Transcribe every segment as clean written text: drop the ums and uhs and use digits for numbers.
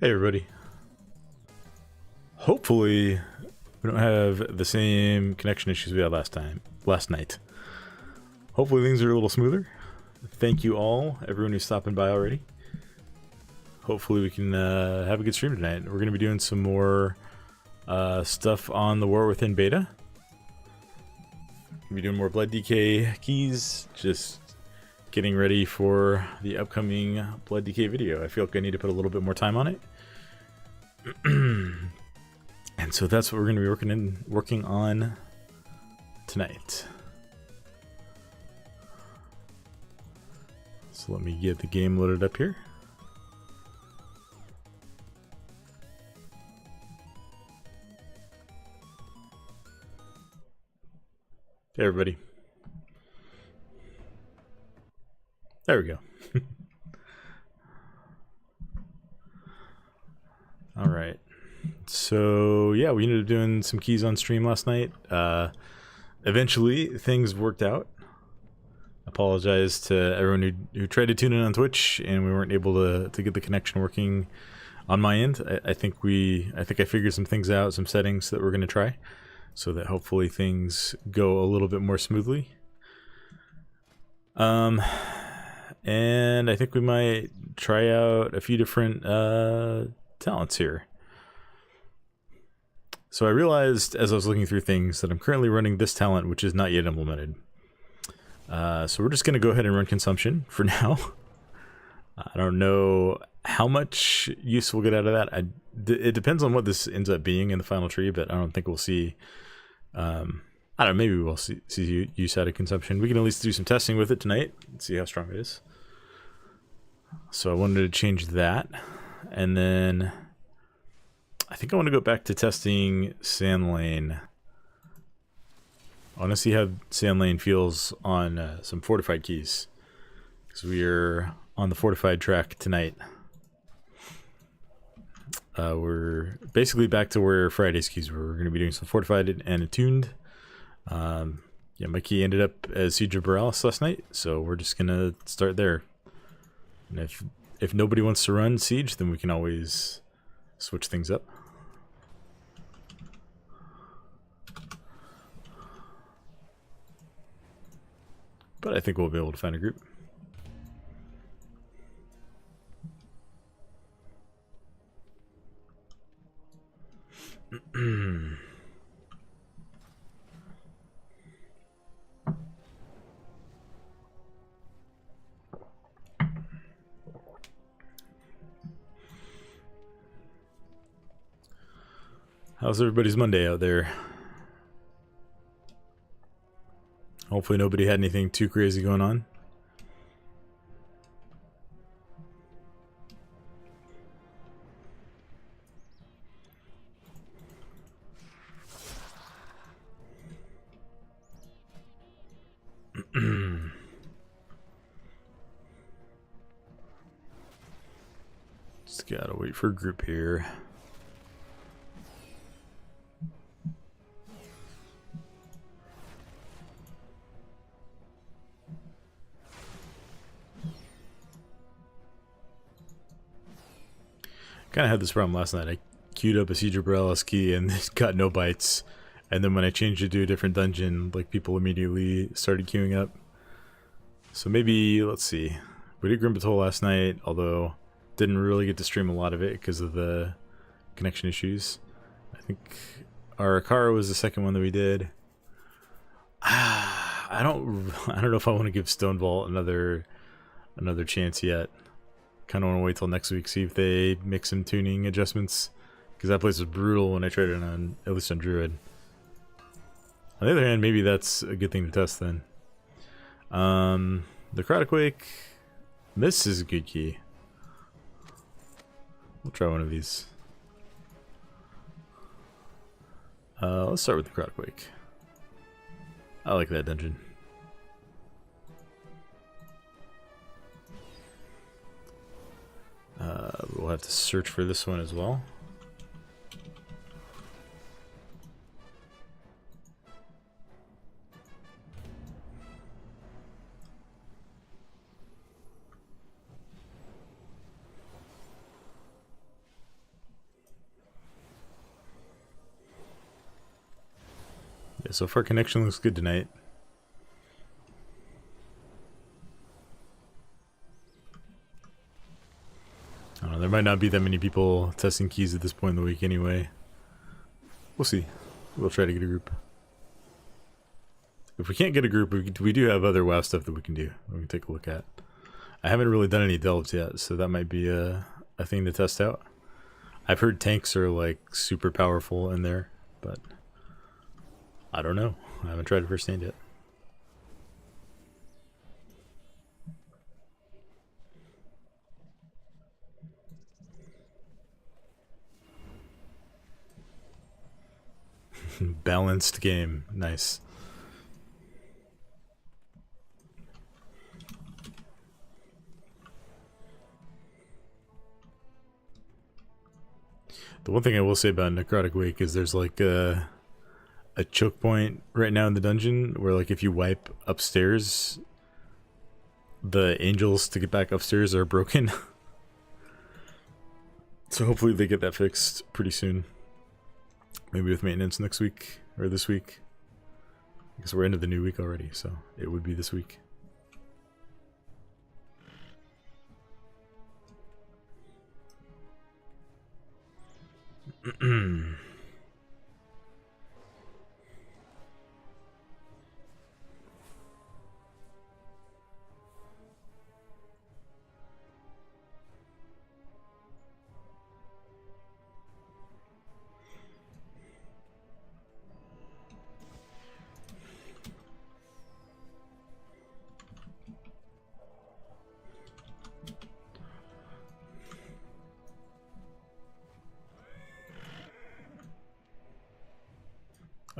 Hey everybody. Hopefully we don't have the same connection issues we had last night. Hopefully things are a little smoother. Thank you all, everyone who's stopping by already. Hopefully we can have a good stream tonight. We're going to be doing some more stuff on the War Within beta. We'll be doing more Blood DK keys, just getting ready for the upcoming Blood DK video. I feel like I need to put a little bit more time on it. And so that's what we're going to be working on tonight. So let me get the game loaded up here. Hey everybody. There we go. All right. So yeah, we ended up doing some keys on stream last night. Eventually things worked out. Apologize to everyone who tried to tune in on Twitch and we weren't able to get the connection working on my end. I think I figured some things out, some settings that we're going to try so that hopefully things go a little bit more smoothly. And I think we might try out a few different talents here. So I realized as I was looking through things that I'm currently running this talent, which is not yet implemented. So we're just going to go ahead and run consumption for now. I don't know how much use we'll get out of that. It depends on what this ends up being in the final tree, but I don't think we'll see. I don't know, maybe we'll see use out of consumption. We can at least do some testing with it tonight and see how strong it is. So I wanted to change that. And then I think I want to go back to testing Sand Lane. I want to see how Sand Lane feels on some fortified keys, because we are on the fortified track tonight. We're basically back to where Friday's keys were. We're going to be doing some fortified and attuned. Yeah, my key ended up as Siege of Borealis last night, so we're just going to start there. And if nobody wants to run Siege, then we can always switch things up. But I think we'll be able to find a group. How's everybody's Monday out there? Hopefully nobody had anything too crazy going on. Just gotta wait for a group here. Kind of had this problem last night. I queued up a Siege of Borealis key and got no bites. And then when I changed it to a different dungeon, like people immediately started queuing up. So maybe, let's see. We did Grim Patrol last night, although didn't really get to stream a lot of it because of the connection issues. I think our Akara was the second one that we did. I don't know if I want to give Stone Vault another chance yet. Kind of want to wait till next week, see if they make some tuning adjustments, because that place was brutal when I tried it on, at least on Druid. On the other hand, maybe that's a good thing to test then. The Necrotic, this is a good key. We'll try one of these. Let's start with the Necrotic. I like that dungeon. We'll have to search for this one as well. Yeah, so far connection looks good tonight. I don't know, there might not be that many people testing keys at this point in the week anyway. We'll see. We'll try to get a group. If we can't get a group, we do have other WoW stuff that we can do. We can take a look at. I haven't really done any delves yet, so that might be a thing to test out. I've heard tanks are like super powerful in there, but I don't know. I haven't tried it firsthand yet. Balanced game. Nice. The one thing I will say about Necrotic Wake is there's like a choke point right now in the dungeon where like if you wipe upstairs, the angels to get back upstairs are broken. So hopefully they get that fixed pretty soon. Maybe with maintenance next week or this week. Because we're into the new week already, so it would be this week.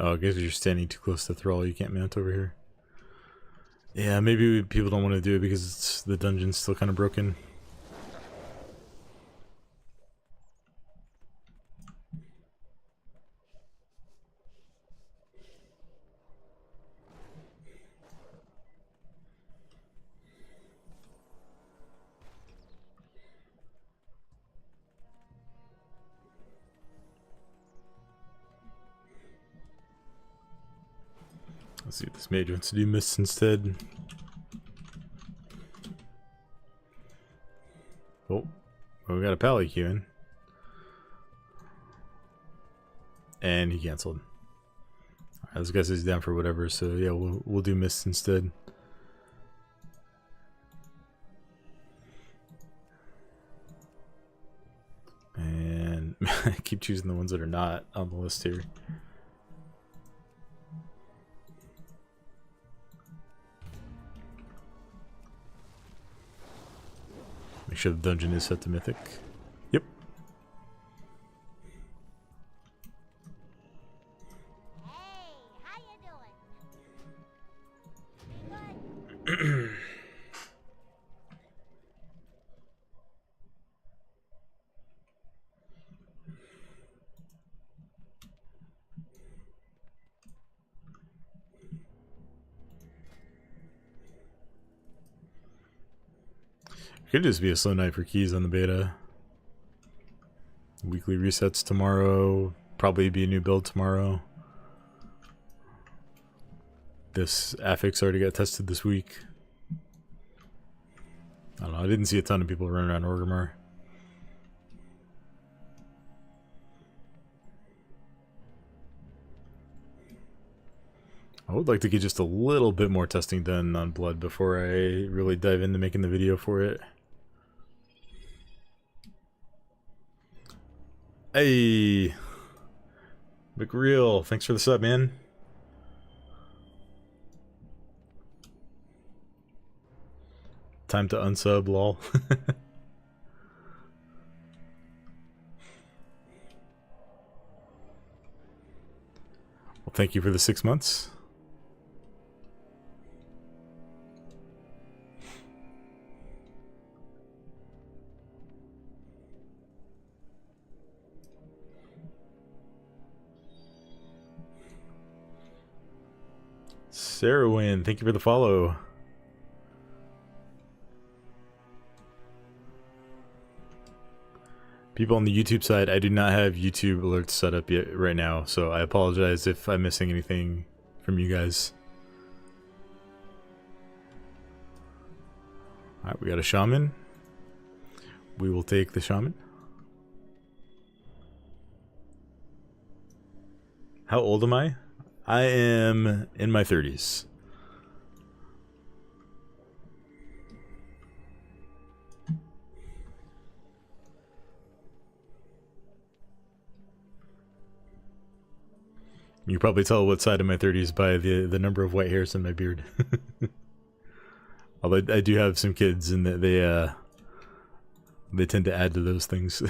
Oh, I guess you're standing too close to Thrall, you can't mount over here. Yeah, maybe people don't want to do it because the dungeon's still kind of broken. Let's see what this mage wants to do. Mist instead. Oh, well, we got a pally queuing. And he cancelled. Alright, this guy says he's down for whatever, so yeah, we'll do Mist instead. And I keep choosing the ones that are not on the list here. Make sure the dungeon is set to mythic. Yep. Hey, how you doing? Good. Could just be a slow night for keys on the beta. Weekly resets tomorrow. Probably be a new build tomorrow. This affix already got tested this week. I don't know, I didn't see a ton of people running around Orgrimmar. I would like to get just a little bit more testing done on Blood before I really dive into making the video for it. Hey, McReal, thanks for the sub, man. Time to unsub, lol. Well, thank you for the 6 months. Sarahwin, thank you for the follow. People on the YouTube side, I do not have YouTube alerts set up yet right now, so I apologize if I'm missing anything from you guys. Alright, we got a shaman. We will take the shaman. How old am I? I am in my 30s. You can probably tell what side of my 30s by the number of white hairs in my beard. Although I do have some kids, and they tend to add to those things.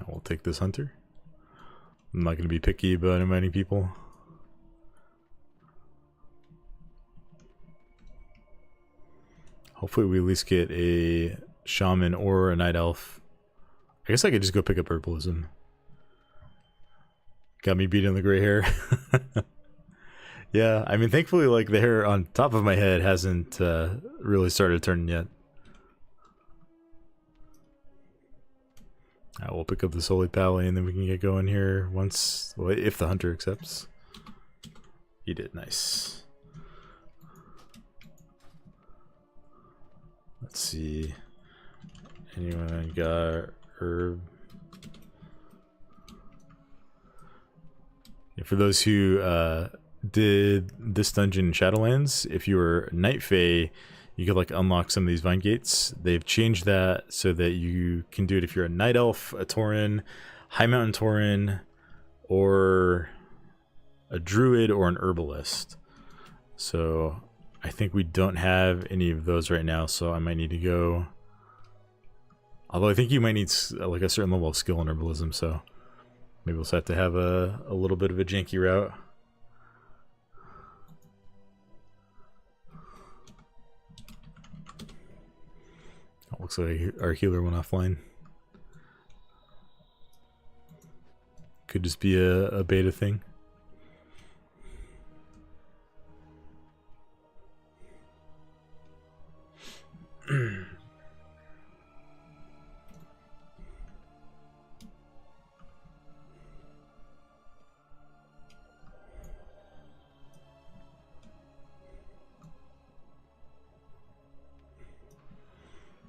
We'll take this hunter. I'm not going to be picky about inviting people. Hopefully we at least get a shaman or a night elf. I guess I could just go pick up herbalism. Got me beating the gray hair. Yeah, I mean, thankfully, like, the hair on top of my head hasn't really started turning yet. We'll pick up this holy pally and then we can get going here once, well, if the hunter accepts. He did, nice. Let's see. Anyone got herb? Yeah, for those who did this dungeon in Shadowlands, if you were Night Fae, you could like unlock some of these vine gates. They've changed that so that you can do it if you're a Night Elf, a Tauren, High Mountain Tauren, or a Druid or an Herbalist. So I think we don't have any of those right now, so I might need to go. Although I think you might need like a certain level of skill in Herbalism, so maybe we'll just have to have a little bit of a janky route. Looks like our healer went offline. Could just be a beta thing.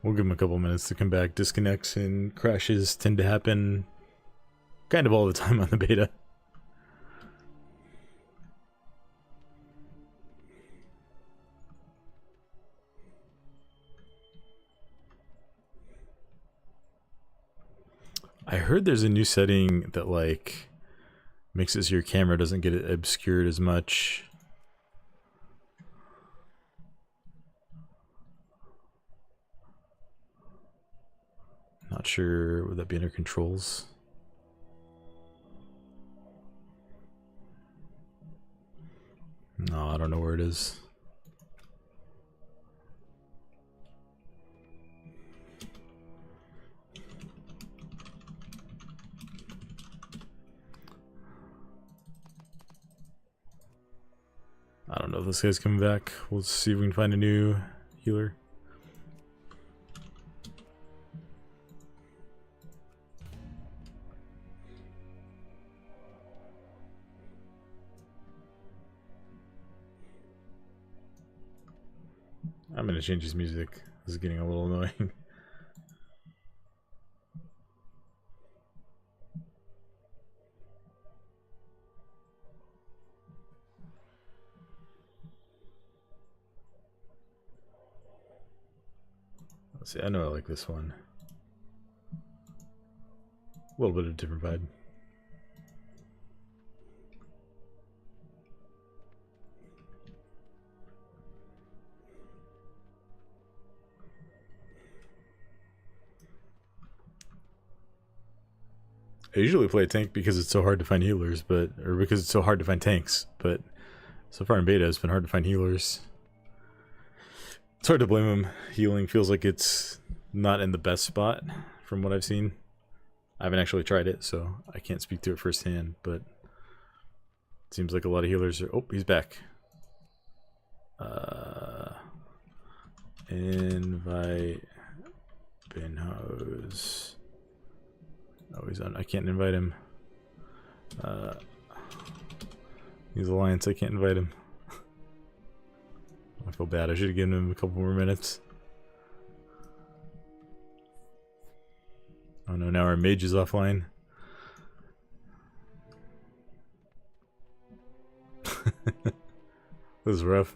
We'll give him a couple minutes to come back. Disconnects and crashes tend to happen kind of all the time on the beta. I heard there's a new setting that like makes it so your camera doesn't get obscured as much. Not sure, would that be under controls? No, I don't know where it is. I don't know if this guy's coming back. We'll see if we can find a new healer. I'm gonna change his music. This is getting a little annoying. Let's see, I know I like this one. A little bit of a different vibe. I usually play a tank because it's so hard to find healers, or because it's so hard to find tanks, but so far in beta it's been hard to find healers. It's hard to blame them. Healing feels like it's not in the best spot from what I've seen. I haven't actually tried it, so I can't speak to it firsthand, but it seems like a lot of healers are... Oh, he's back. Invite Benhose. Oh, he's on. I can't invite him. He's Alliance. I can't invite him. I feel bad. I should have given him a couple more minutes. Oh no, now our mage is offline. This is rough.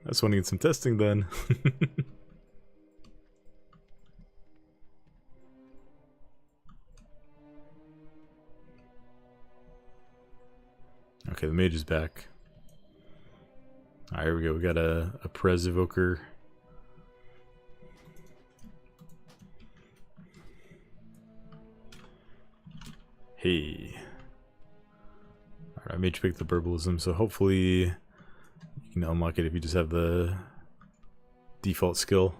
I just want to get some testing done. Okay, the mage is back. Alright, here we go. We got a Prez Evoker. Hey. Alright, I mage picked the Burbalism, so hopefully you can unlock it if you just have the default skill.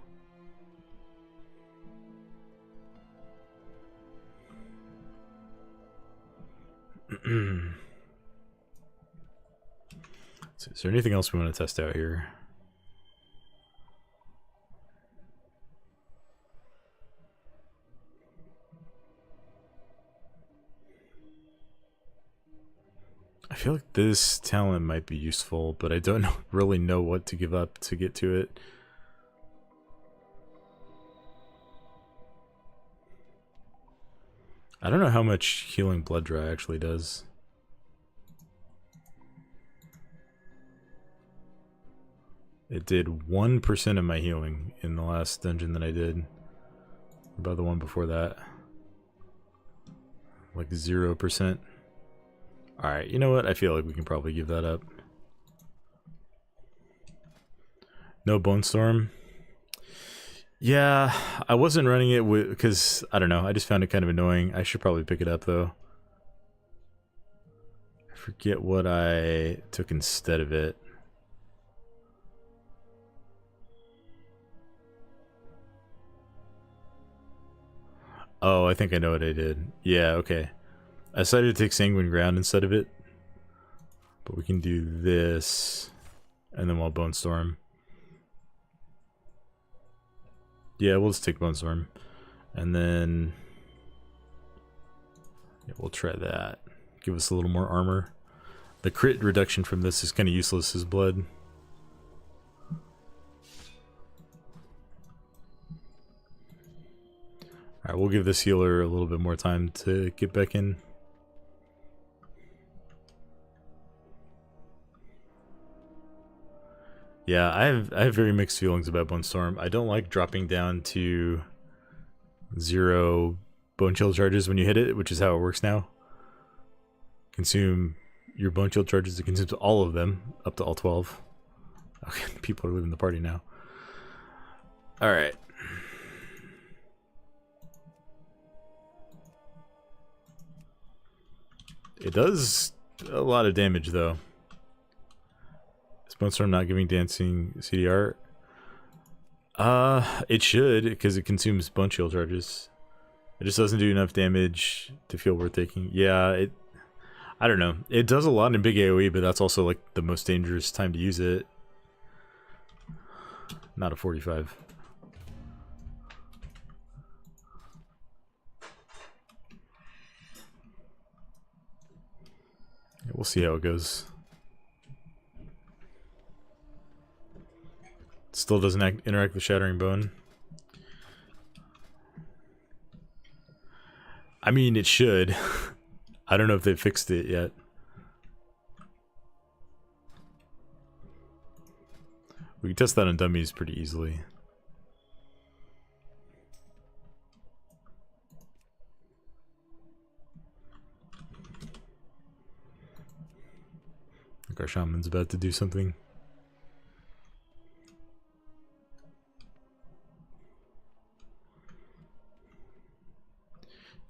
So is there anything else we want to test out here? I feel like this talent might be useful, but I don't really know what to give up to get to it. I don't know how much healing blood dry actually does. It did 1% of my healing in the last dungeon that I did. About the one before that. Like 0%. Alright, you know what? I feel like we can probably give that up. No Bone Storm. Yeah, I wasn't running it because, I don't know, I just found it kind of annoying. I should probably pick it up though. I forget what I took instead of it. Oh, I think I know what I did. Yeah, okay. I decided to take Sanguine Ground instead of it. But we can do this. And then we'll Bone Storm. Yeah, we'll just take Bone Storm. And then... yeah, we'll try that. Give us a little more armor. The crit reduction from this is kind of useless as blood. Alright, we'll give this healer a little bit more time to get back in. Yeah, I have very mixed feelings about Bone Storm. I don't like dropping down to 0 bone chill charges when you hit it, which is how it works now. Consume your bone chill charges, it consumes all of them, up to all 12. Okay, people are leaving the party now. Alright. It does a lot of damage though. Is Bone Storm not giving dancing CDR? It should, because it consumes bone shield charges. It just doesn't do enough damage to feel worth taking. Yeah, I don't know. It does a lot in big AoE, but that's also like the most dangerous time to use it. Not a 45. Yeah, we'll see how it goes. Still doesn't interact with Shattering Bone. I mean, it should. I don't know if they fixed it yet. We can test that on dummies pretty easily. I think our shaman's about to do something.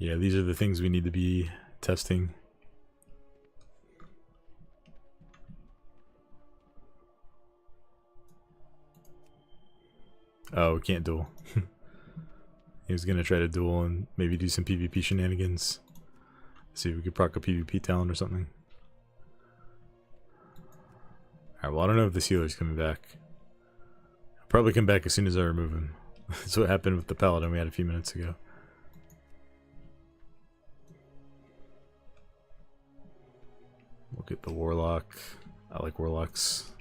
Yeah, these are the things we need to be testing. Oh, we can't duel. He was gonna try to duel and maybe do some PvP shenanigans. See if we could proc a PvP talent or something. Alright, well I don't know if this healer's coming back. He'll probably come back as soon as I remove him. That's what happened with the paladin we had a few minutes ago. We'll get the warlock. I like warlocks.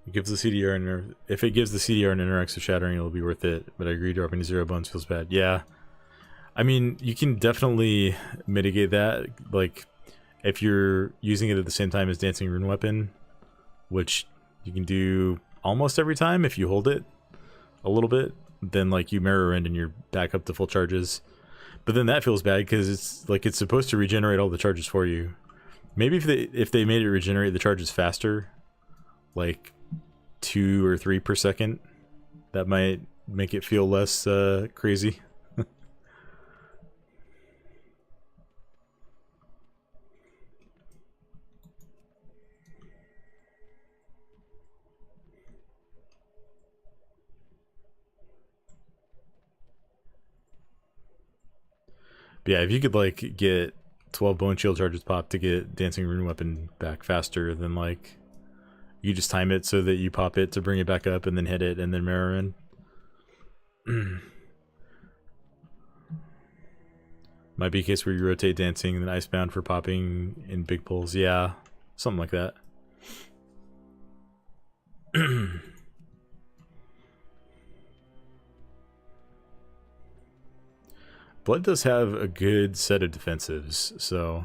It gives the CDR an if it gives the CDR an interacts with shattering, it'll be worth it. But I agree, dropping to 0 bones feels bad. Yeah, I mean you can definitely mitigate that. Like if you're using it at the same time as Dancing Rune Weapon, which you can do almost every time if you hold it a little bit, then like you mirror end and you're back up to full charges. But then that feels bad because it's like it's supposed to regenerate all the charges for you. Maybe if they made it regenerate the charges faster, like 2 or 3 per second, that might make it feel less crazy. But yeah, if you could like get 12 bone shield charges pop to get Dancing Rune Weapon back faster, then like you just time it so that you pop it to bring it back up and then hit it and then mirror in. Might be a case where you rotate dancing and then icebound for popping in big pulls. Yeah, something like that. Blood does have a good set of defensives, so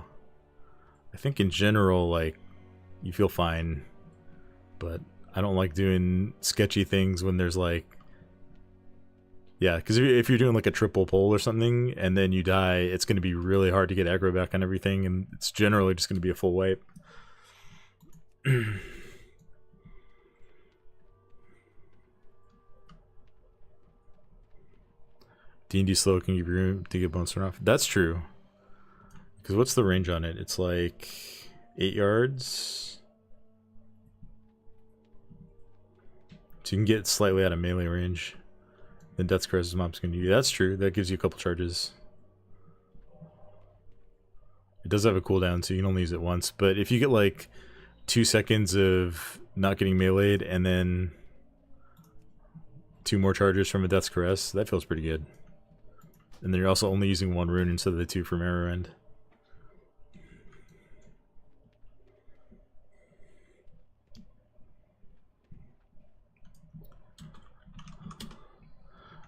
I think in general, like, you feel fine, but I don't like doing sketchy things when there's like, yeah, because if you're doing like a triple pull or something and then you die, it's going to be really hard to get aggro back on everything, and it's generally just going to be a full wipe. D&D slow can give you room to get bonus turn off. That's true. Because what's the range on it? It's like 8 yards. So you can get slightly out of melee range. Then Death's Caress's mob's going to do. That's true. That gives you a couple charges. It does have a cooldown, so you can only use it once. But if you get like 2 seconds of not getting meleeed and then 2 more charges from a Death's Caress, that feels pretty good. And then you're also only using 1 rune instead of the 2 from arrow end.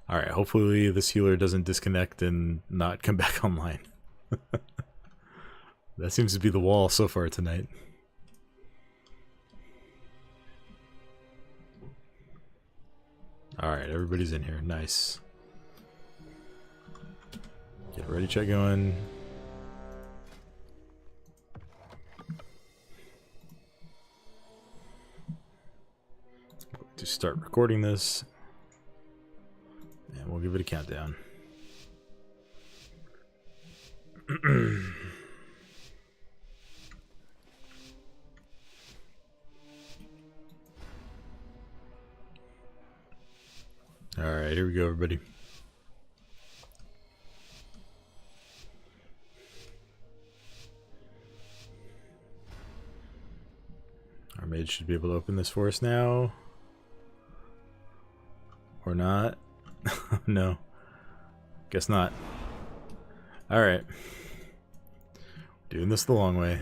Alright, hopefully this healer doesn't disconnect and not come back online. That seems to be the wall so far tonight. Alright, everybody's in here. Nice. Get ready check going. To start recording this. And we'll give it a countdown. Alright, here we go, everybody. Our mage should be able to open this for us now. Or not. No. Guess not. Alright. Doing this the long way.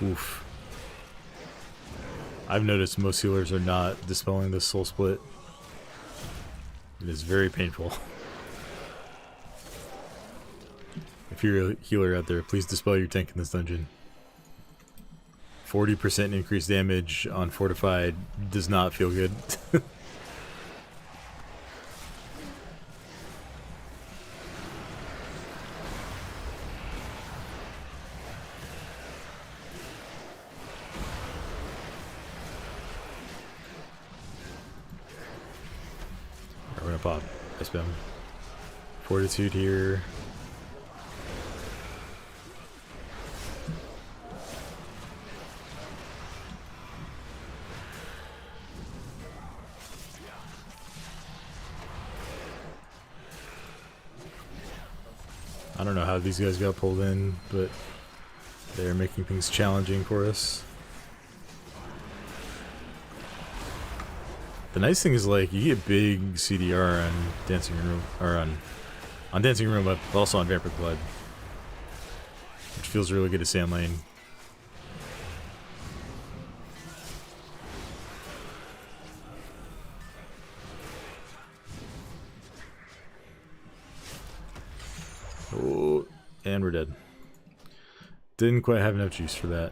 Oof. I've noticed most healers are not dispelling this soul split. It is very painful. If you're a healer out there, please dispel your tank in this dungeon. 40% increased damage on Fortified does not feel good. We're gonna pop. I spam. Fortitude here. I don't know how these guys got pulled in, but they're making things challenging for us. The nice thing is, like, you get big CDR on Dancing Room, or on Dancing Room, but also on Vampire Blood, which feels really good at Sand Lane. Oh, and we're dead. Didn't quite have enough juice for that.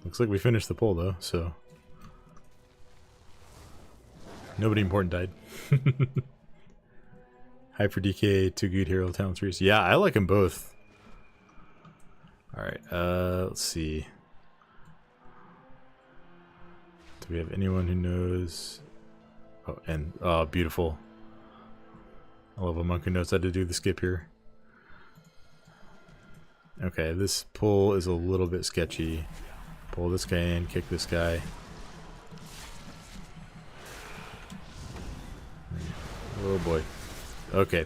Looks like we finished the poll though, so nobody important died. Hyper DK, two good hero talent trees. Yeah, I like them both. Alright, let's see. Do we have anyone who knows? Oh, and beautiful. I love a monk who knows how to do the skip here. Okay, this pull is a little bit sketchy. Pull this guy in, kick this guy. Oh boy. Okay.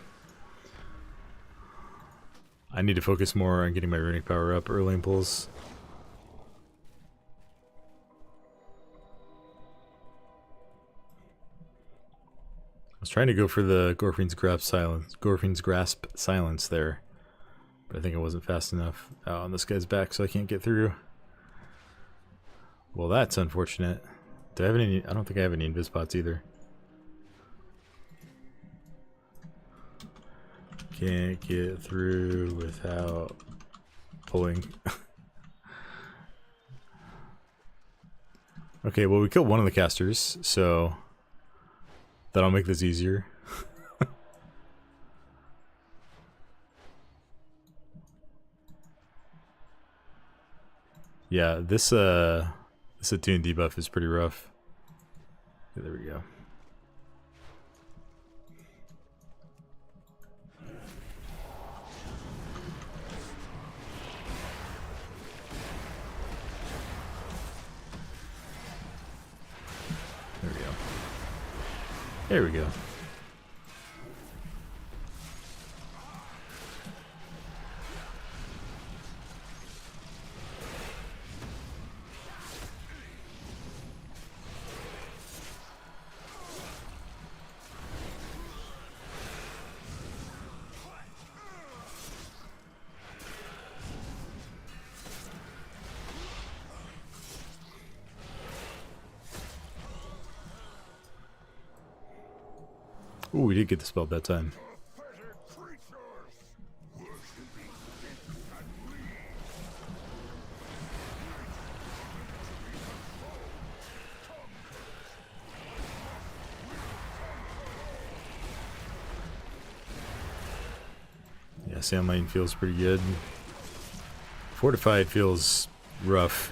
I need to focus more on getting my runic power up early in pulls. I was trying to go for the Gorfin's Grasp silence there, but I think I wasn't fast enough. Oh, and this guy's back, so I can't get through. Well, that's unfortunate. Do I have any? I don't think I have any invis pots either. Can't get through without pulling. Okay, well, we killed one of the casters, so that'll make this easier. Yeah, this attune debuff is pretty rough. Okay, there we go. There we go. There we go. Ooh, we did get the spell that time. Yeah, Sand Lane feels pretty good. Fortified feels rough.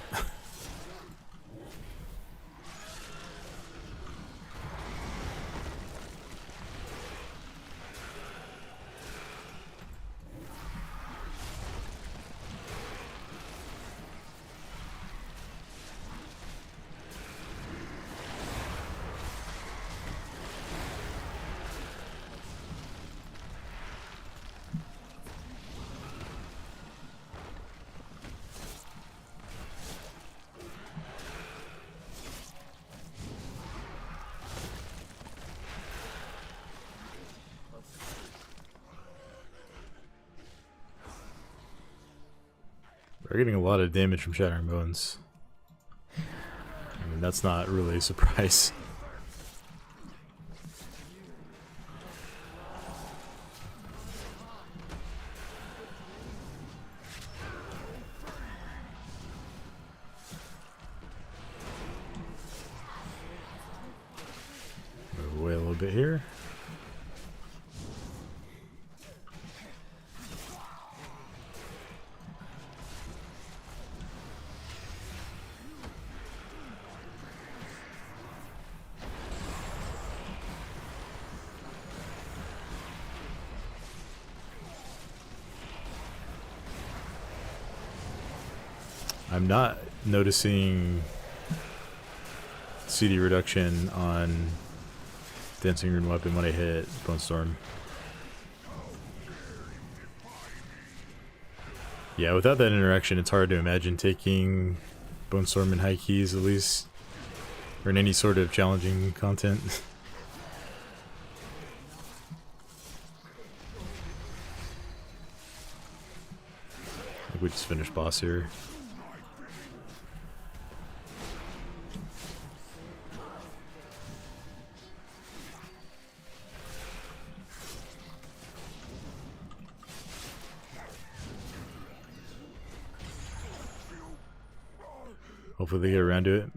We're getting a lot of damage from Shattering Bones. I mean, that's not really a surprise. Move away a little bit here. I'm not noticing CD reduction on Dancing Rune Weapon when I hit Bone Storm. Yeah, without that interaction, it's hard to imagine taking Bone Storm in high keys, at least, or in any sort of challenging content. I think we just finished boss here. Hopefully they get around to it.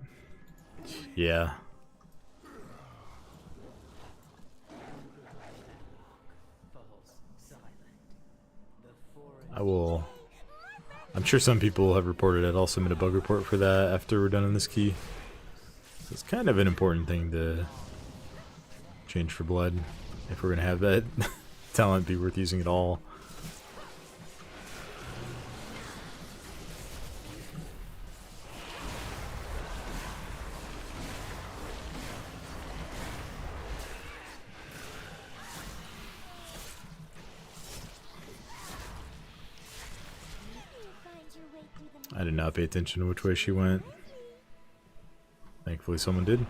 Yeah. I'm sure some people have reported it. I'll submit a bug report for that after we're done on this key. So it's kind of an important thing to change for blood if we're going to have that talent be worth using at all. I did not pay attention to which way she went. Thankfully someone did.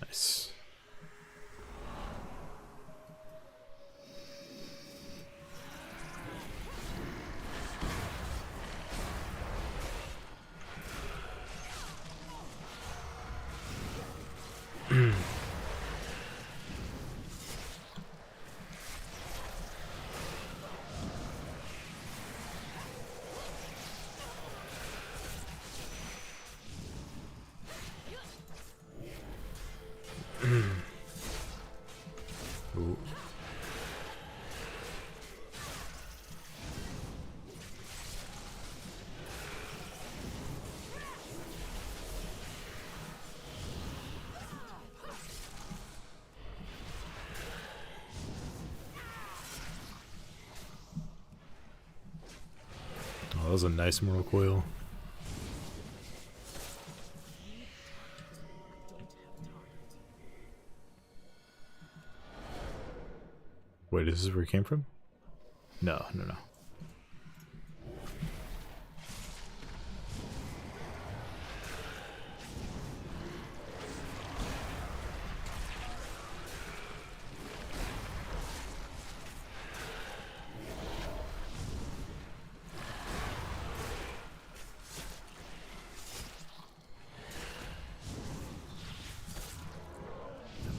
Nice. Ooh. Oh, that was a nice Mortal Coil. Wait, is this where it came from? No.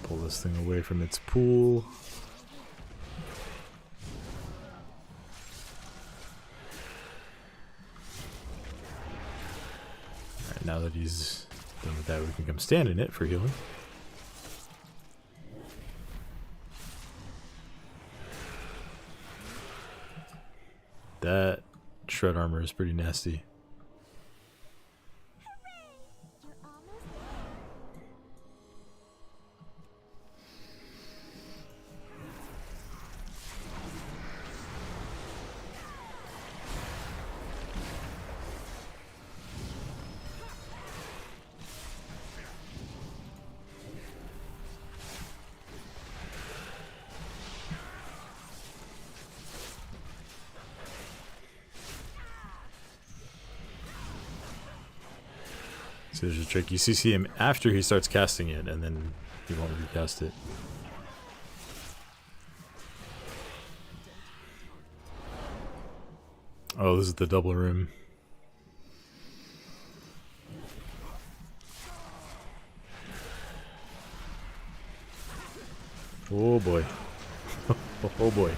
Pull this thing away from its pool. Alright, now that he's done with that, we can come stand in it for healing. That shred armor is pretty nasty. So there's a trick. You CC him after he starts casting it, and then he won't recast it. Oh, this is the double room. Oh boy. Oh boy.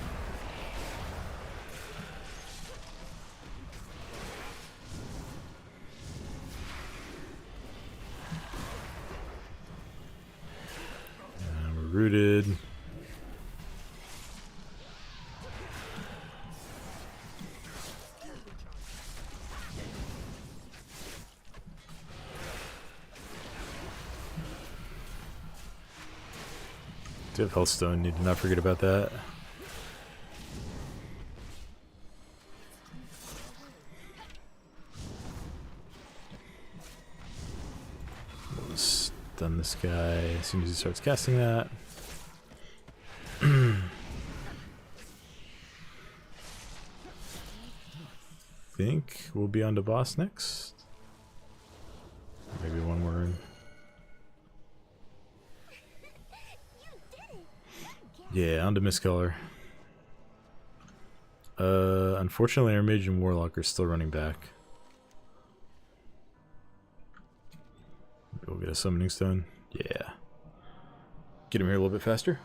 We're rooted. Do have Healthstone, need to not forget about that. We'll stun this guy as soon as he starts casting that. Think we'll be on to boss next. Maybe one more room. Yeah, on to Mistcaller. Unfortunately our Mage and Warlock are still running back. We'll get a Summoning Stone. Yeah. Get him here a little bit faster.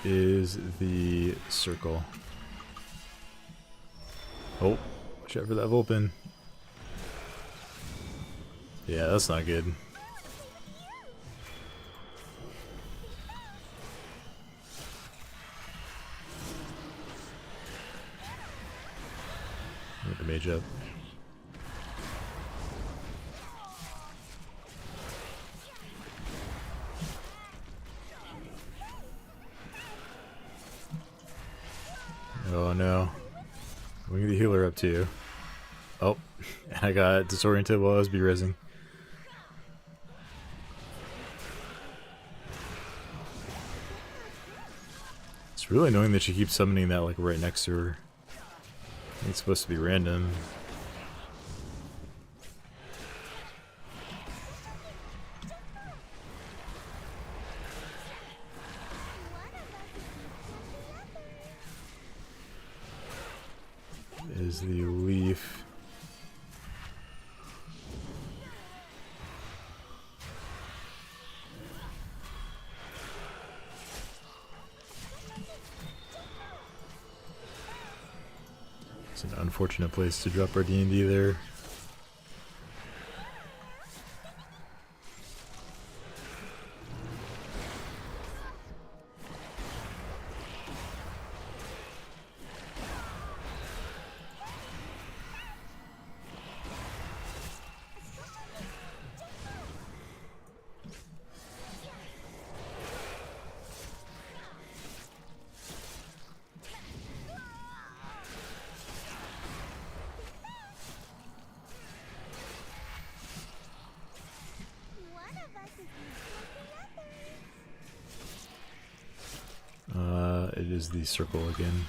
Is the circle. Oh, watch out for that Vulpin. Yeah, that's not good. Get the mage up. Oh no. We get the healer up too. Oh, and I got disoriented while I was B-resing. It's really annoying that she keeps summoning that like right next to her. I think it's supposed to be random. Is the leaf. It's an unfortunate place to drop our D&D there. It is the circle again.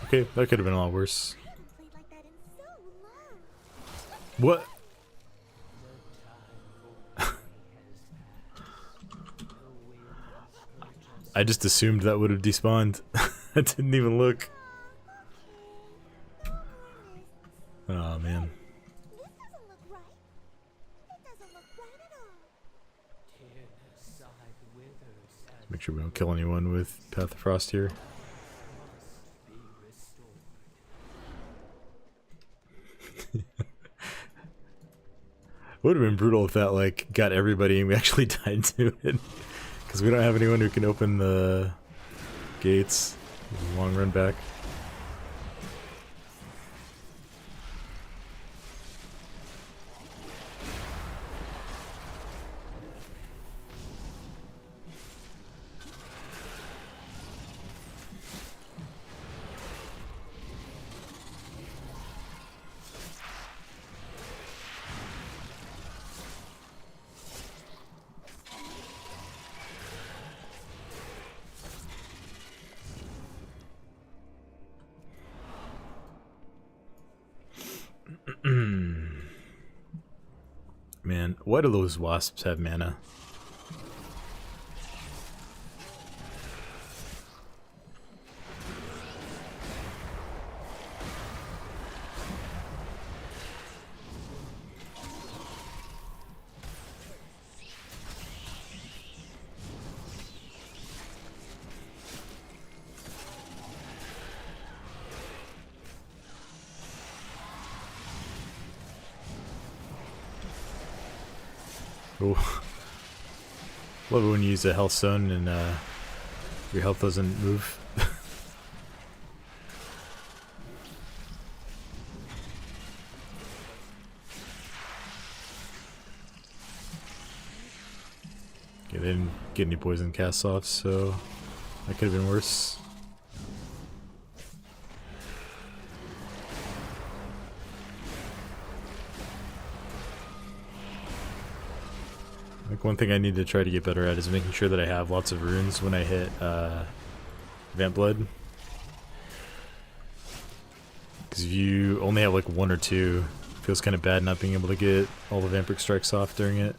Okay, that could have been a lot worse. Played like that in so long. What? I just assumed that would have despawned. I didn't even look. Oh man. This doesn't look right. It doesn't look right at all. Make sure we don't kill anyone with Path of Frost here. Would have been brutal if that like got everybody and we actually died to it. Because we don't have anyone who can open the gates. Long run back. Man, why do those wasps have mana? Oh. Love it when you use a health stone and your health doesn't move. Okay, they didn't get any poison casts off, so that could have been worse. Like one thing I need to try to get better at is making sure that I have lots of runes when I hit Vamp Blood. Because if you only have like one or two, it feels kind of bad not being able to get all the Vampiric Strikes off during it.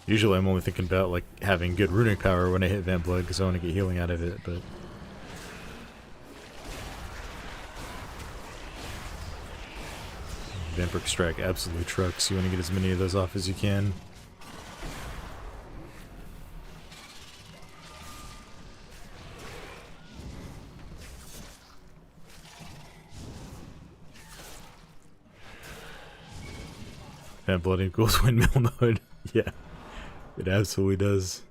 Usually I'm only thinking about like having good runic power when I hit Vamp Blood because I want to get healing out of it, but... Vampiric Strike absolute trucks. You want to get as many of those off as you can. Vamp Blood equals windmill mode. Yeah, it absolutely does.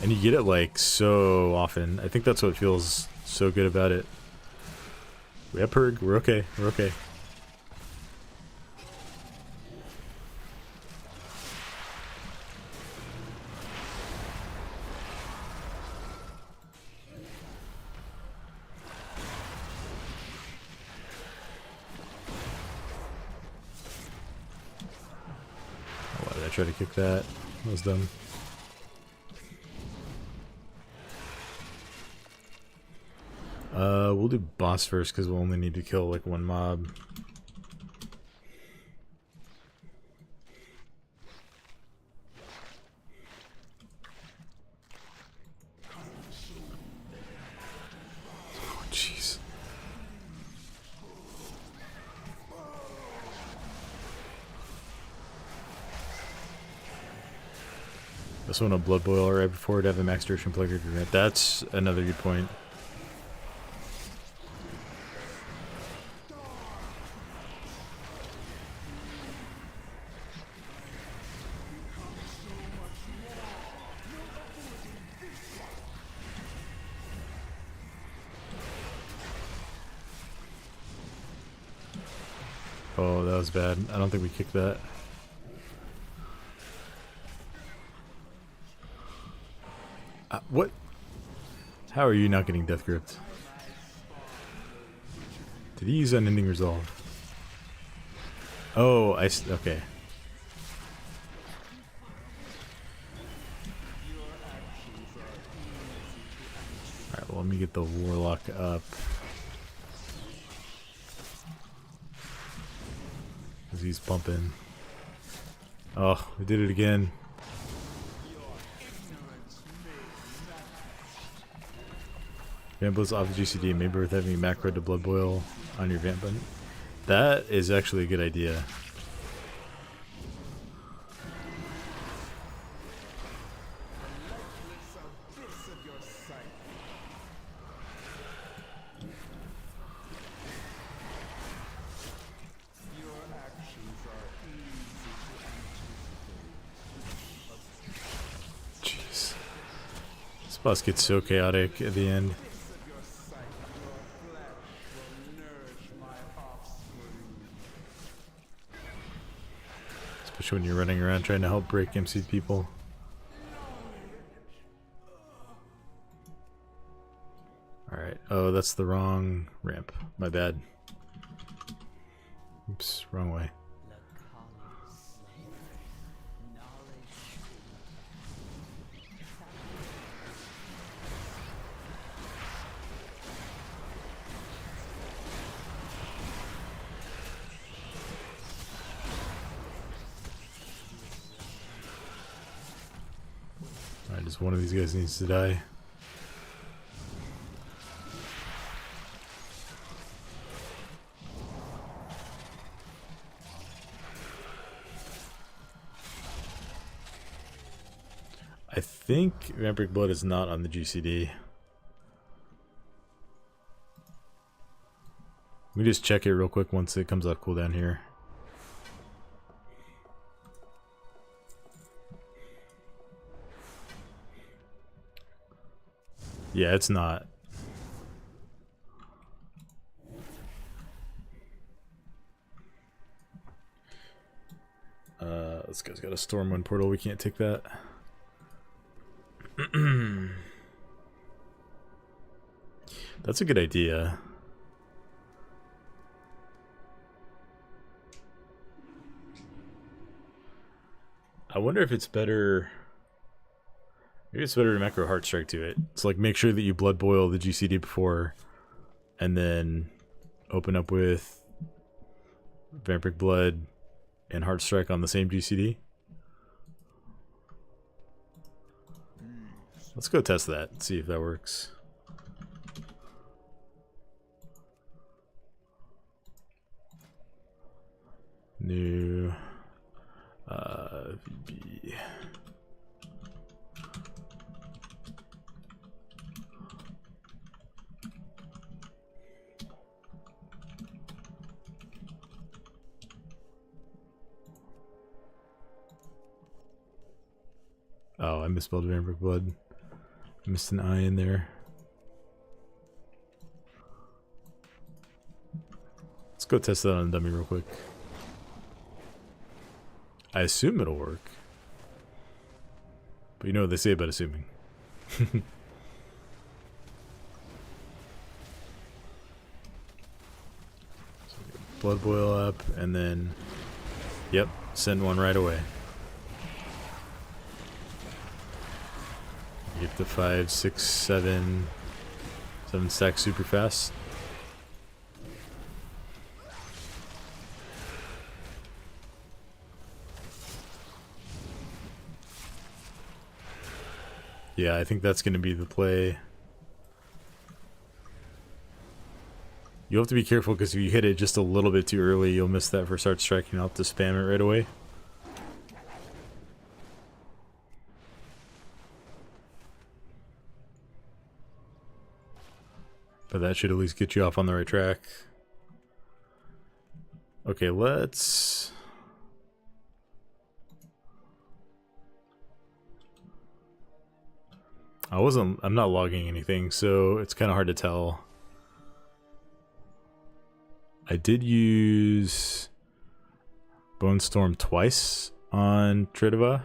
And you get it like so often. I think that's what feels so good about it. We have Purg. We're okay. We're okay. Why did I try to kick that? That was dumb. We'll do boss first because we'll only need to kill like one mob. Oh, jeez. This one a Blood Boil right before it have the max duration plague grenade. That's another good point. Oh, that was bad. I don't think we kicked that. What? How are you not getting Death Gripped? Did he use Unending Resolve? Oh, okay. Alright, well, let me get the Warlock up. as he's pumping. Oh, we did it again. Vamp Blitz off the GCD, maybe worth having macro to Blood Boil on your Vamp button. That is actually a good idea. Jeez. This boss gets so chaotic at the end. Especially when you're running around trying to help break MC people. Alright. Oh, that's the wrong ramp. My bad. Oops, wrong way. Alright, just one of these guys needs to die. I think Vampiric Blood is not on the GCD. Let me just check it real quick once it comes off cooldown here. Yeah, it's not. This guy's got a Stormwind portal. We can't take that. That's a good idea. I wonder if it's better. Maybe it's better to macro Heart Strike to it. So like make sure that you Blood Boil the GCD before, and then open up with Vampiric Blood and Heart Strike on the same GCD. Let's go test that and see if that works. New VB. Oh, I misspelled Vampiric Blood. Missed an I in there. Let's go test that on a dummy real quick. I assume it'll work. But you know what they say about assuming. So Blood Boil up, and then, yep, send one right away. Get the 5, 6, 7 stacks super fast. Yeah, I think that's going to be the play. You have to be careful because if you hit it just a little bit too early, you'll miss that first Heart Strike and you'll have to spam it right away. But that should at least get you off on the right track. Okay, let's... I'm not logging anything, so it's kind of hard to tell. I did use Bone Storm twice on Trideva.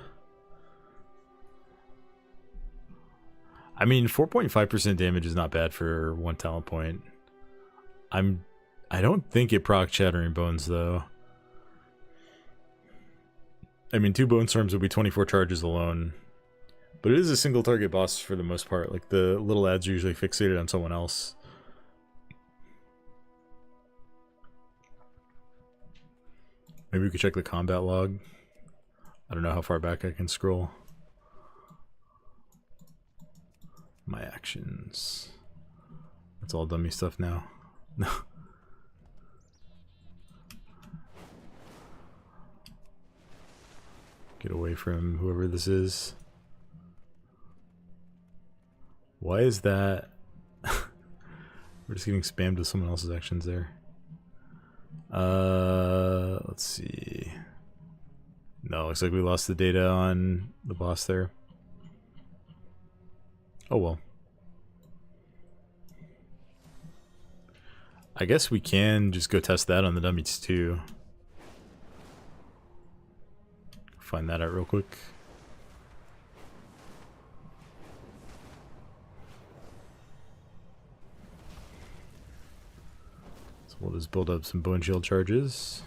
I mean, 4.5% damage is not bad for one talent point. I don't think it proc Shattering Bones though. I mean, 2 Bone Storms would be 24 charges alone. But it is a single target boss for the most part. Like the little ads are usually fixated on someone else. Maybe we could check the combat log. I don't know how far back I can scroll. My actions. That's all dummy stuff now. No. Get away from whoever this is. Why is that? We're just getting spammed with someone else's actions there. Let's see. No, looks like we lost the data on the boss there. Oh well. I guess we can just go test that on the dummies too. Find that out real quick. So we'll just build up some bone shield charges.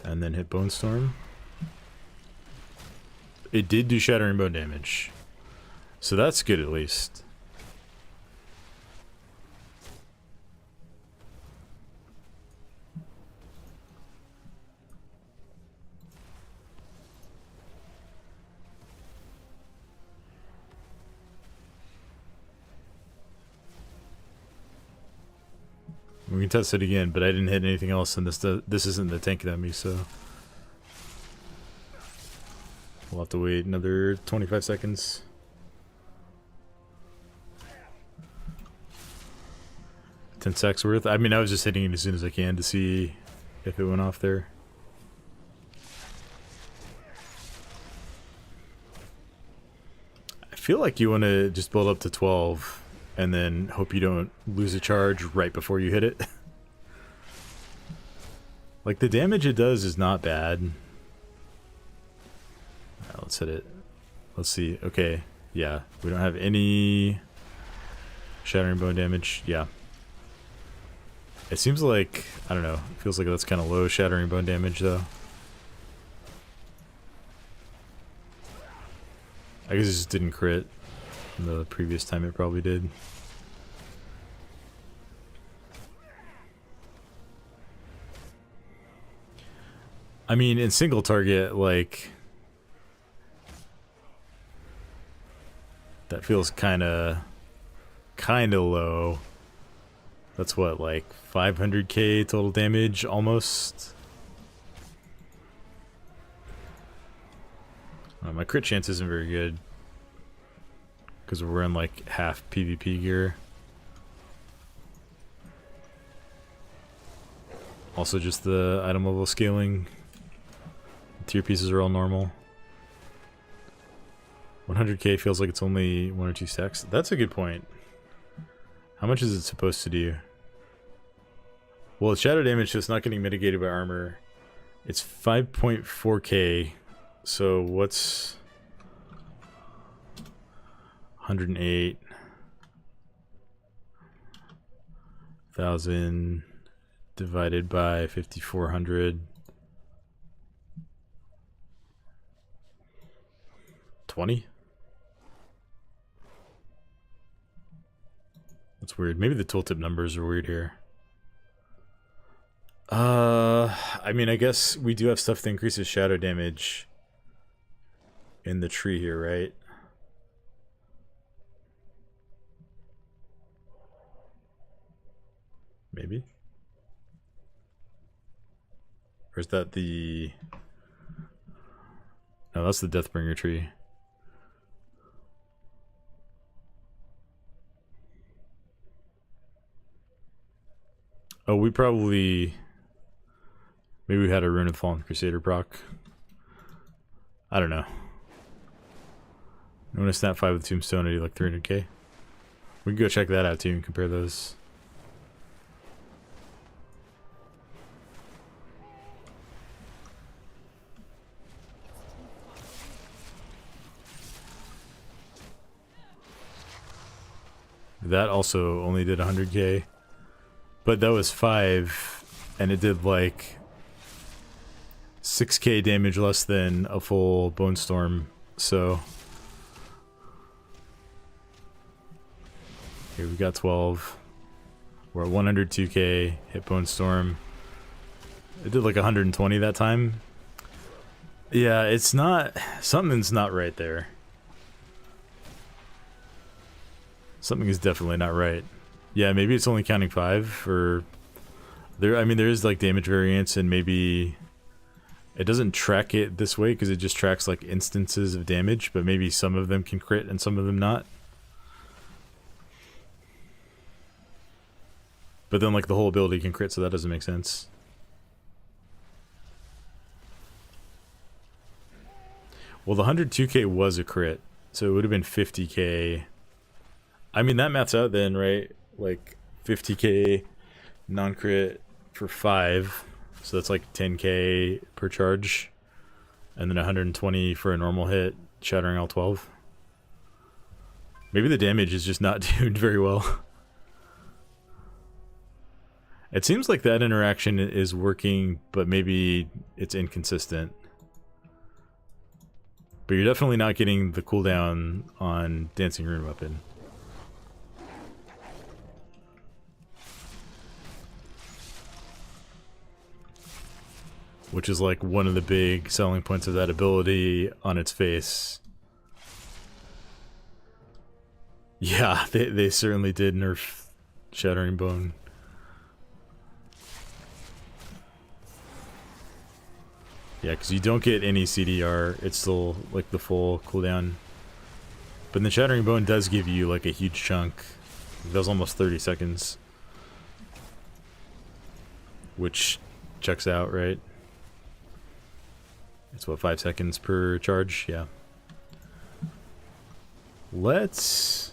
And then hit Bone Storm. It did do Shattering Bone damage. So that's good at least. We can test it again, but I didn't hit anything else, and this isn't the tank dummy, so we'll have to wait another 25 seconds. Ten sacks worth. I mean, I was just hitting it as soon as I can to see if it went off there. I feel like you want to just build up to 12. And then hope you don't lose a charge right before you hit it. Like, the damage it does is not bad. Alright, let's hit it. Let's see. Okay. Yeah. We don't have any Shattering Bone damage. Yeah. It seems like, I don't know. It feels like that's kind of low Shattering Bone damage, though. I guess it just didn't crit. The previous time it probably did. I mean, in single target, like, that feels kind of low. That's what, like 500k total damage almost. My crit chance isn't very good. Because we're in like half PvP gear. Also just the item level scaling. Tier pieces are all normal. 100k feels like it's only 1 or 2 stacks. That's a good point. How much is it supposed to do? Well, it's shadow damage, so it's not getting mitigated by armor. It's 5.4k. So what's 108,000 divided by 5,400. 20? That's weird. Maybe the tooltip numbers are weird here. I mean, I guess we do have stuff that increases shadow damage in the tree here, right? Maybe? Or is that the... No, that's the Deathbringer tree. Oh, we probably... Maybe we had a Rune of Fallen Crusader proc. I don't know. I'm gonna snap 5 with Tombstone and do like 300k. We can go check that out too and compare those. That also only did 100k. But that was 5, and it did like 6k damage less than a full Bone Storm, so... Here we got 12. We're at 102k. Hit Bone Storm. It did like 120 that time. Yeah, it's not... Something's not right there. Something is definitely not right. Yeah, maybe it's only counting 5 or... There, I mean, there is like damage variance, and maybe it doesn't track it this way because it just tracks like instances of damage, but maybe some of them can crit and some of them not. But then like the whole ability can crit, so that doesn't make sense. Well, the 102k was a crit, so it would have been 50k. I mean, that maths out then, right? Like 50k non-crit for 5, so that's like 10k per charge, and then 120 for a normal hit, shattering all 12. Maybe the damage is just not doing very well. It seems like that interaction is working, but maybe it's inconsistent. But you're definitely not getting the cooldown on Dancing Rune Weapon. Which is like one of the big selling points of that ability on its face. Yeah, they certainly did nerf Shattering Bone. Yeah, because you don't get any CDR. It's still like the full cooldown. But the Shattering Bone does give you like a huge chunk. That was almost 30 seconds. Which checks out, right? It's what, 5 seconds per charge? Yeah. Let's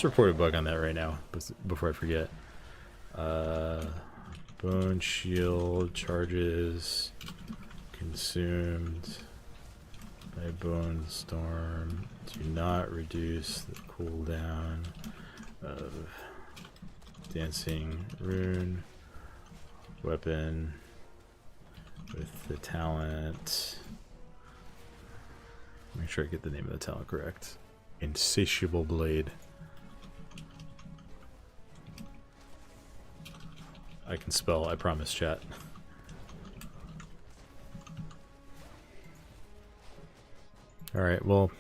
report a bug on that right now before I forget. Bone Shield charges consumed by Bone Storm do not reduce the cooldown of Dancing Rune Weapon with the talent. Make sure I get the name of the talent correct. Insatiable Blade. I can spell, I promise, chat. Alright, well,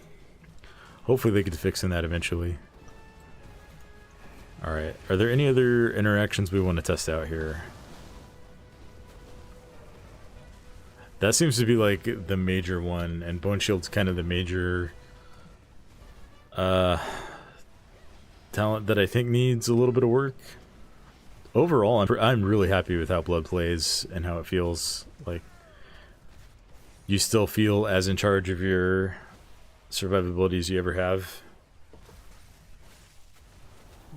hopefully they get to fixing that eventually. Alright, are there any other interactions we want to test out here? That seems to be like the major one, and Bone Shield's kind of the major talent that I think needs a little bit of work. Overall, I'm really happy with how Blood plays and how it feels. Like, you still feel as in charge of your survivability as you ever have.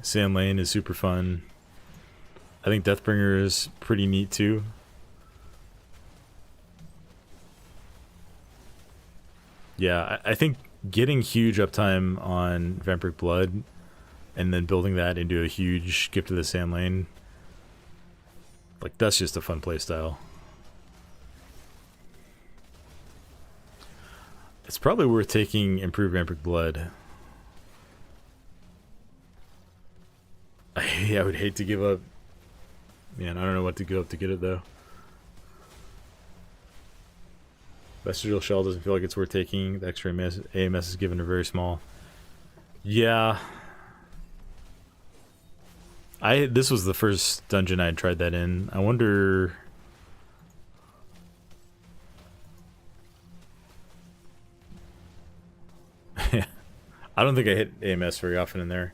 Sand Lane is super fun. I think Deathbringer is pretty neat too. Yeah, I think getting huge uptime on Vampiric Blood and then building that into a huge Gift of the Sand Lane, like, that's just a fun playstyle. It's probably worth taking Improved Vampiric Blood. I would hate to give up. Man, I don't know what to give up to get it though. Vestigial Shell doesn't feel like it's worth taking. The extra AMS is given are very small. Yeah. This was the first dungeon I had tried that in. I wonder... I don't think I hit AMS very often in there.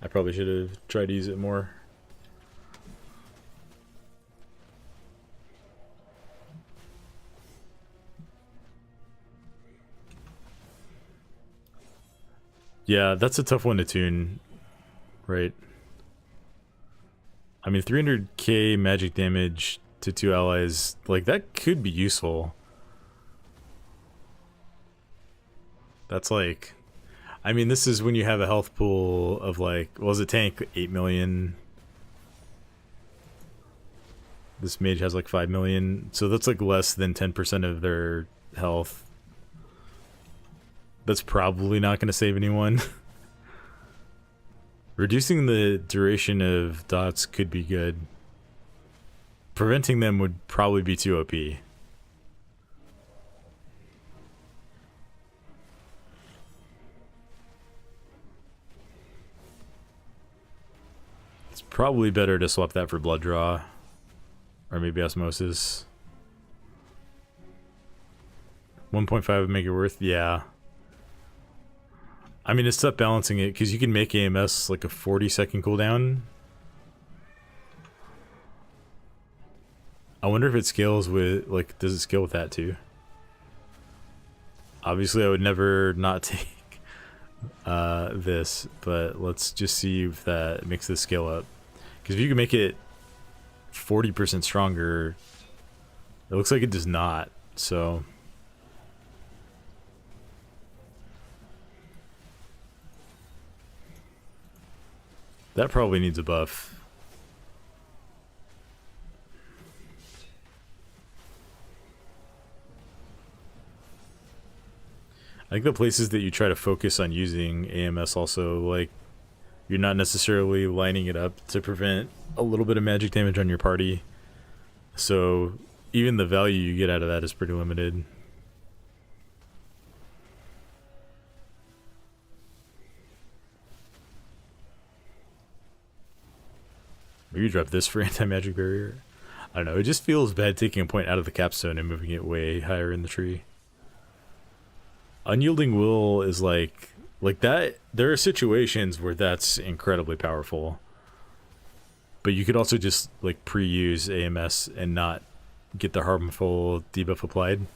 I probably should have tried to use it more. Yeah, that's a tough one to tune, right? I mean, 300k magic damage to 2 allies, like, that could be useful. That's like... I mean, this is when you have a health pool of like... What was it, tank? 8 million. This mage has like 5 million. So that's like less than 10% of their health. That's probably not going to save anyone. Reducing the duration of dots could be good. Preventing them would probably be too OP. It's probably better to swap that for blood draw. Or maybe osmosis. 1.5 would make it worth, yeah. I mean, it's tough balancing it because you can make AMS like a 40-second cooldown. I wonder if it scales with, like, does it scale with that too? Obviously, I would never not take this, but let's just see if that makes this scale up. Because if you can make it 40% stronger, it looks like it does not, so... That probably needs a buff. I think the places that you try to focus on using AMS also, like, you're not necessarily lining it up to prevent a little bit of magic damage on your party. So even the value you get out of that is pretty limited. Maybe drop this for anti-magic barrier. I don't know, it just feels bad taking a point out of the capstone and moving it way higher in the tree. Unyielding Will is like that. There are situations where that's incredibly powerful. But you could also just like pre-use AMS and not get the harmful debuff applied.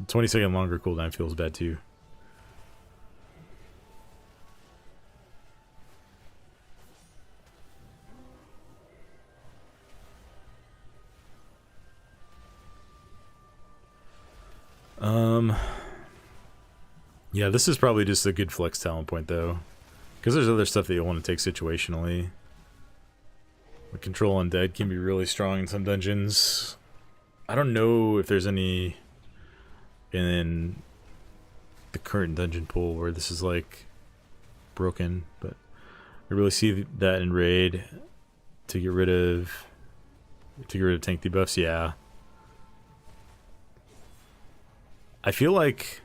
The 20-second longer cooldown feels bad too. Yeah, this is probably just a good flex talent point though, because there's other stuff that you want to take situationally. The control undead can be really strong in some dungeons. I don't know if there's any in the current dungeon pool where this is like broken, but I really see that in raid to get rid of tank debuffs. Yeah, I feel like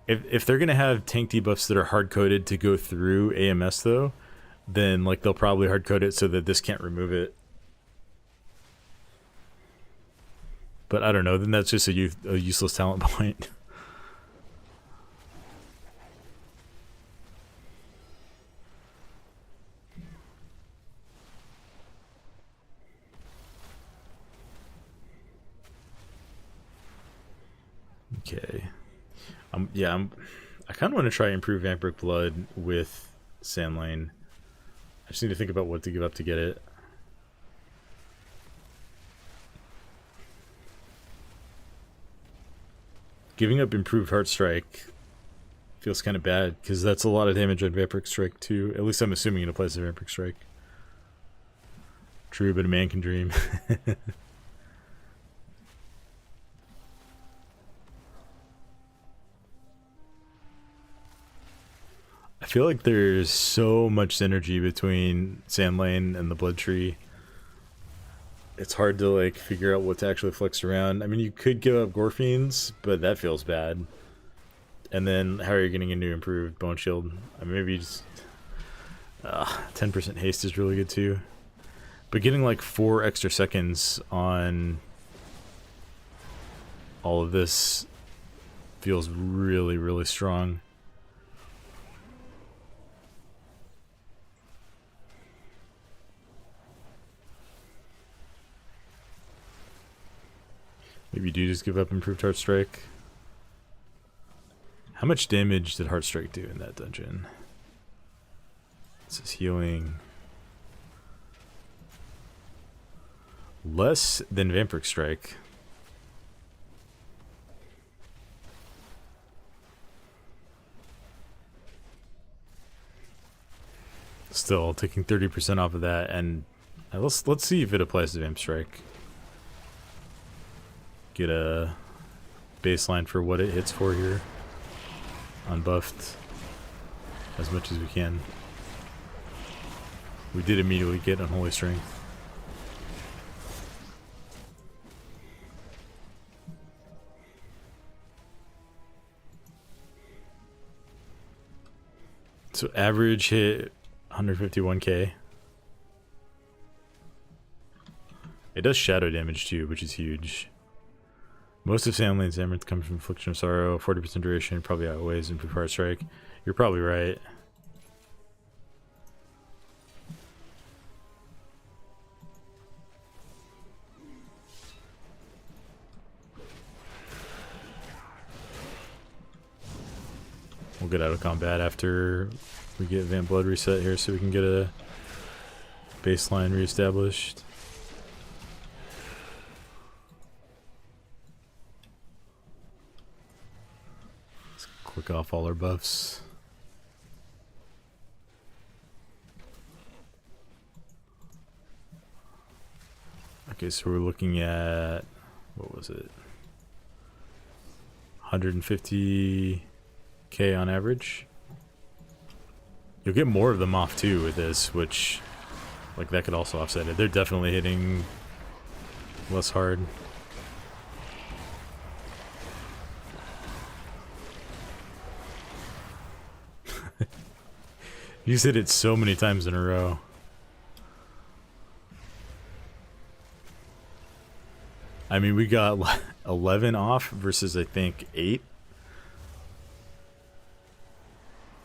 if they're gonna have tank debuffs that are hard coded to go through AMS though, then like they'll probably hard code it so that this can't remove it. But I don't know. Then that's just a useless talent point. Okay. I kind of want to try and improve Vampiric Blood with Sandlane. I just need to think about what to give up to get it. Giving up improved Heart Strike feels kind of bad because that's a lot of damage on Vampiric Strike too. At least I'm assuming it applies to Vampiric Strike. True, but a man can dream. I feel like there's so much synergy between Sandlane and the Blood Tree. It's hard to like figure out what to actually flex around. I mean, you could give up Gorfiends, but that feels bad. And then how are you getting into improved Bone Shield? I mean, maybe just 10% haste is really good too. But getting like 4 extra seconds on all of this feels really, really strong. Maybe you do just give up improved Heart Strike. How much damage did Heart Strike do in that dungeon? This is healing. Less than Vampiric Strike. Still taking 30% off of that, and let's see if it applies to Vamp Strike. Get a baseline for what it hits for here. Unbuffed as much as we can. We did immediately get Unholy Strength. So average hit 151k. It does shadow damage too, which is huge. Most of Sandlane's damage comes from Affliction of Sorrow. 40% duration probably outweighs Amplifier Strike. You're probably right. We'll get out of combat after we get Vamp Blood reset here so we can get a baseline reestablished. Let's click off all our buffs. Okay, so we're looking at, what was it? 150k on average. You'll get more of them off too with this, which, like, that could also offset it. They're definitely hitting less hard. You've hit it so many times in a row. I mean, we got 11 off versus, I think, 8.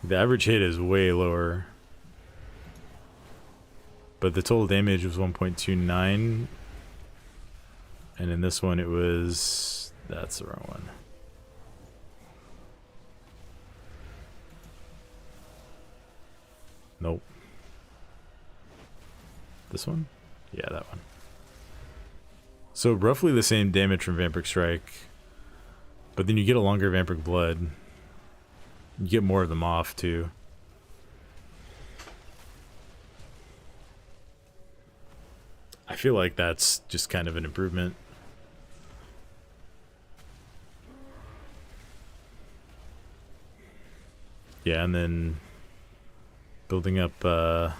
The average hit is way lower. But the total damage was 1.29. And in this one, it was... That's the wrong one. Nope. This one? Yeah, that one. So roughly the same damage from Vampiric Strike, but then you get a longer Vampiric Blood. You get more of them off too. I feel like that's just kind of an improvement. Yeah, and then building up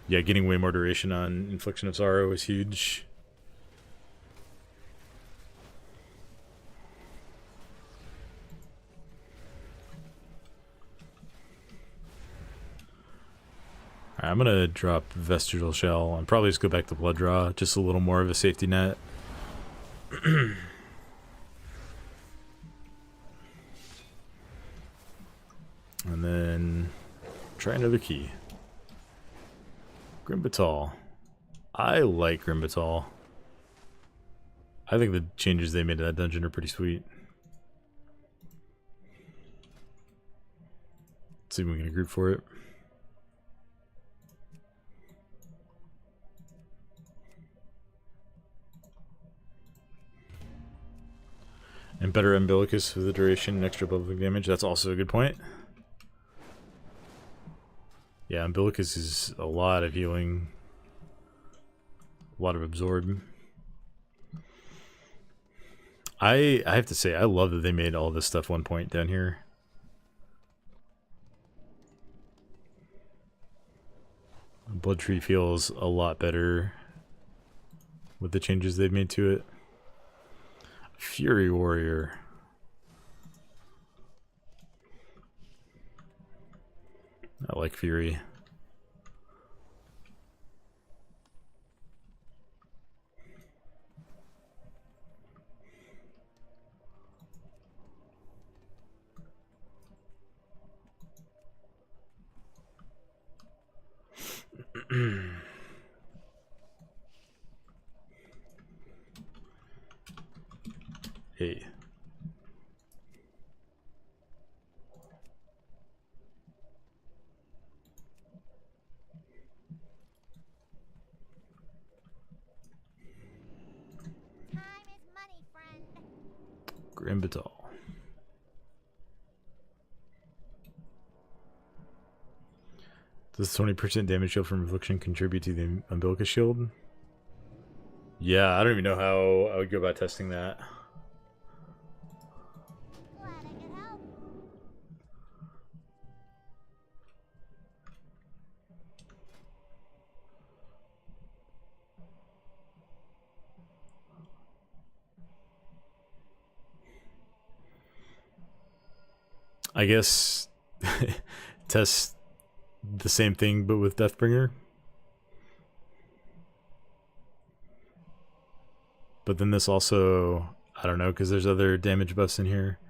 yeah, getting way more duration on Infliction of Sorrow is huge. Alright, I'm gonna drop Vestigial Shell and probably just go back to Blood Draw, just a little more of a safety net. And then try another key. Grimbatal. I like Grimbatal. I think the changes they made to that dungeon are pretty sweet. Let's see if we can group for it. And better Umbilicus for the duration and extra bubbling damage. That's also a good point. Yeah, Umbilicus is a lot of healing. A lot of absorb. I have to say, I love that they made all this stuff 1 point down here. Blood Tree feels a lot better with the changes they've made to it. Fury Warrior. I like Fury. Hey. Time is money, friend. Grimbatal. Does 20% damage shield from Affliction contribute to the Umbilicus shield? Yeah, I don't even know how I would go about testing that. Glad I could help. I guess test the same thing but with Deathbringer. But then this also, I don't know, because there's other damage buffs in here.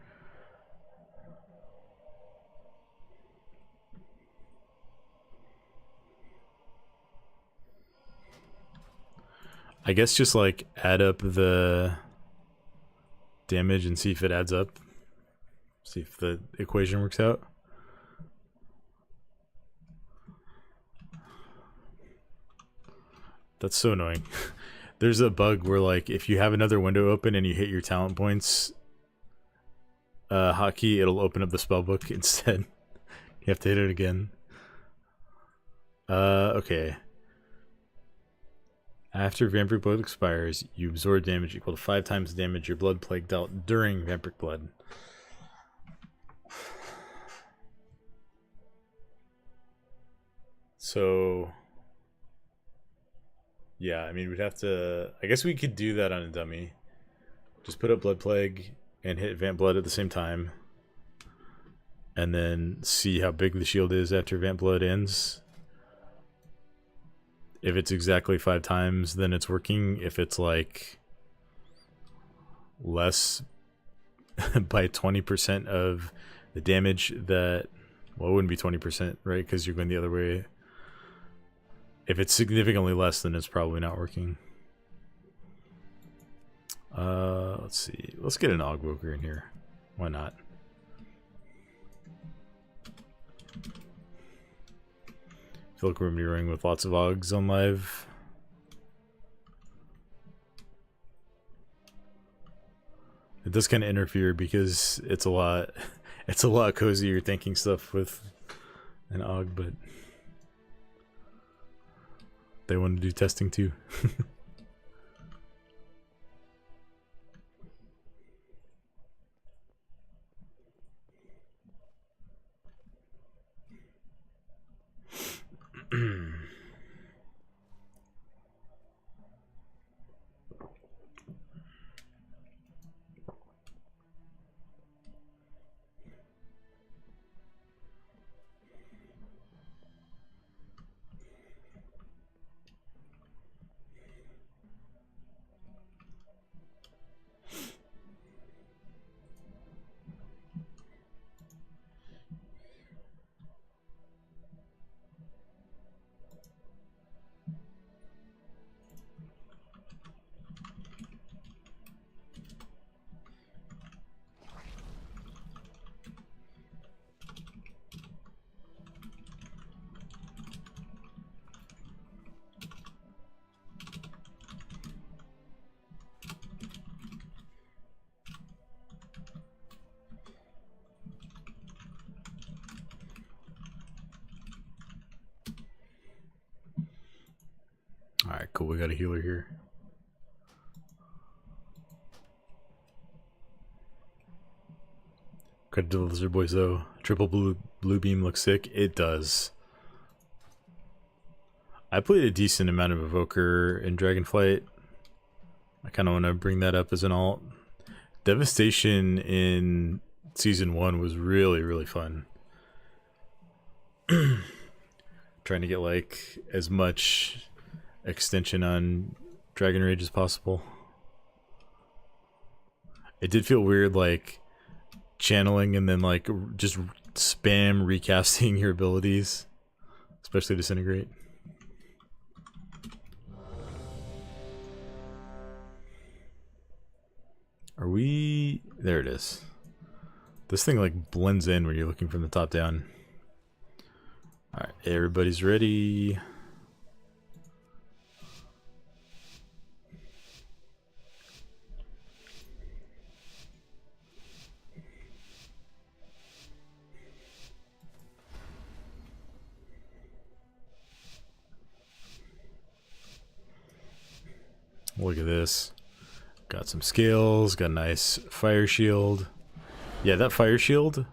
I guess just like add up the damage and see if it adds up. See if the equation works out. That's so annoying. There's a bug where like if you have another window open and you hit your talent points hotkey, it'll open up the spellbook instead. You have to hit it again. Okay. After Vampiric Blood expires, you absorb damage equal to 5 times the damage your blood plague dealt during Vampiric Blood. So, yeah, I mean, we'd have to... I guess we could do that on a dummy. Just put up Blood Plague and hit Vamp Blood at the same time. And then see how big the shield is after Vamp Blood ends. If it's exactly 5 times, then it's working. If it's like less by 20% of the damage that... Well, it wouldn't be 20%, right? Because you're going the other way. If it's significantly less, then it's probably not working. Let's see. Let's get an Augwoker in here. Why not? I feel like we're going to be running with lots of Augs on live. It does kind of interfere because it's a lot cozier thinking stuff with an Aug, but they want to do testing too. Alright, cool. We got a healer here. Credit to the Lizard Boys though. Triple blue beam looks sick. It does. I played a decent amount of Evoker in Dragonflight. I kind of want to bring that up as an alt. Devastation in Season 1 was really, really fun. Trying to get like as much extension on Dragon Rage as possible. It did feel weird like channeling and then like just spam recasting your abilities, especially Disintegrate. Are we... There it is. This thing like blends in when you're looking from the top down. Alright, everybody's ready. Look at this. Got some scales, got a nice fire shield. Yeah, that fire shield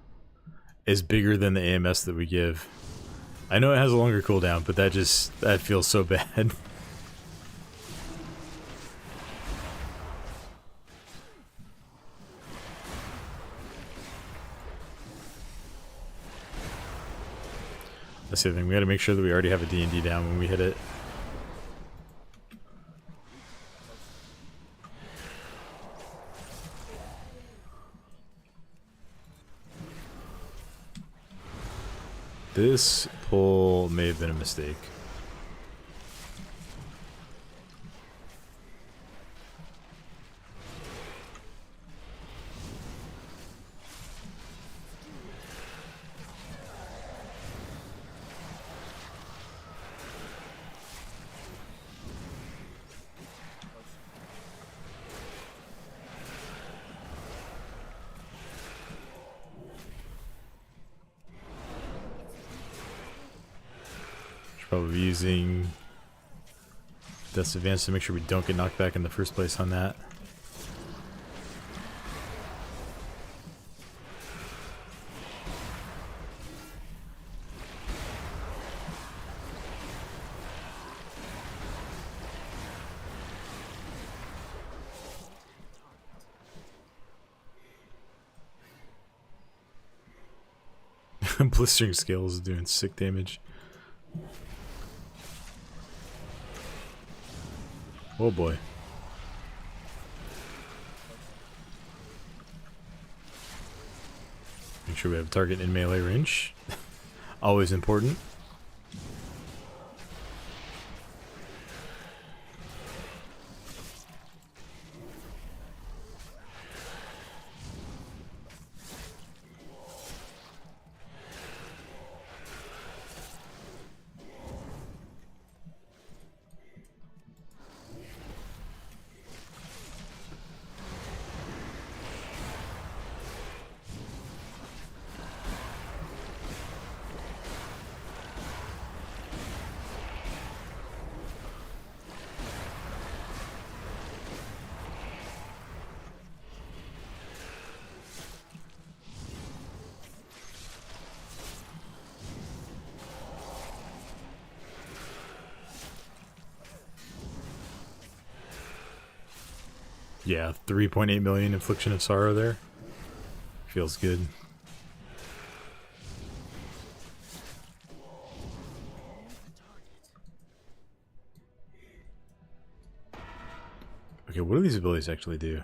is bigger than the AMS that we give. I know it has a longer cooldown, but that feels so bad. That's the other thing, we gotta make sure that we already have a D&D down when we hit it. This pull may have been a mistake. Probably using Death's Advance to make sure we don't get knocked back in the first place on that. Blistering Scales is doing sick damage. Oh boy. Make sure we have a target in melee range. Always important. Yeah, 3.8 million Infliction of Sorrow there. Feels good. Okay, what do these abilities actually do?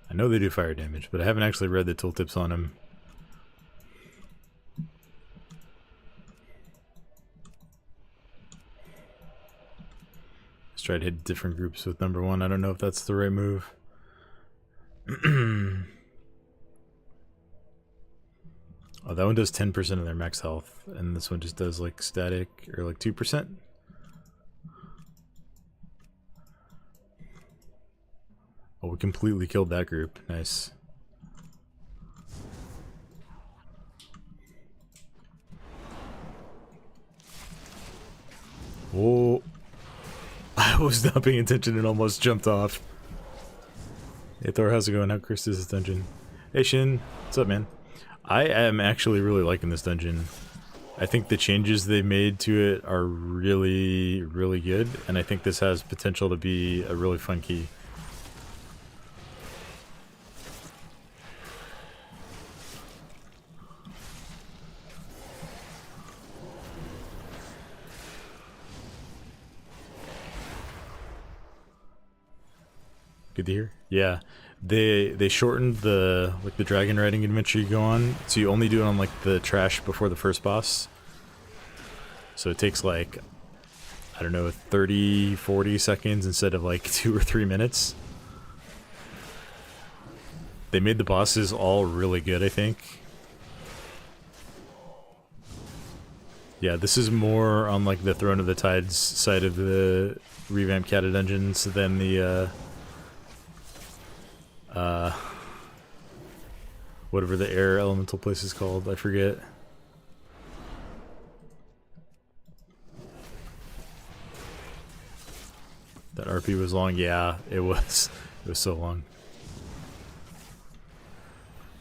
I know they do fire damage, but I haven't actually read the tooltips on them. Let's try to hit different groups with number one. I don't know if that's the right move. Oh, that one does 10% of their max health, and this one just does like static, or like 2%. Oh, we completely killed that group. Nice. Whoa. I was not paying attention and almost jumped off. Hey Thor, how's it going? How cursed is this dungeon? Hey Shin, what's up man? I am actually really liking this dungeon. I think the changes they made to it are really, really good, and I think this has potential to be a really fun key. Good to hear. Yeah, they shortened the dragon riding adventure you go on, so you only do it on like the trash before the first boss. So it takes like, I don't know, 30-40 seconds instead of like 2 or 3 minutes. They made the bosses all really good, I think. Yeah, this is more on like the Throne of the Tides side of the revamped Kata dungeons than the whatever the air elemental place is called, I forget. RP was long. Yeah, it was. It was so long.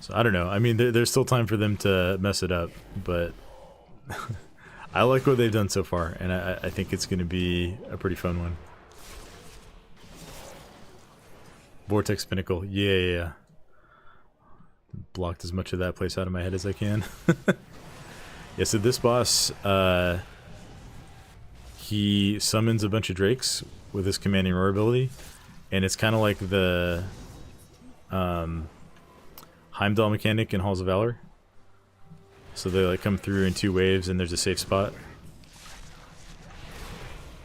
So I don't know. I mean, there's still time for them to mess it up, but I like what they've done so far, and I think it's going to be a pretty fun one. Vortex Pinnacle. Yeah. Blocked as much of that place out of my head as I can. Yeah, so this boss, he summons a bunch of drakes with his commanding roar ability, and it's kind of like the Heimdall mechanic in Halls of Valor. So they like come through in 2 waves, and there's a safe spot.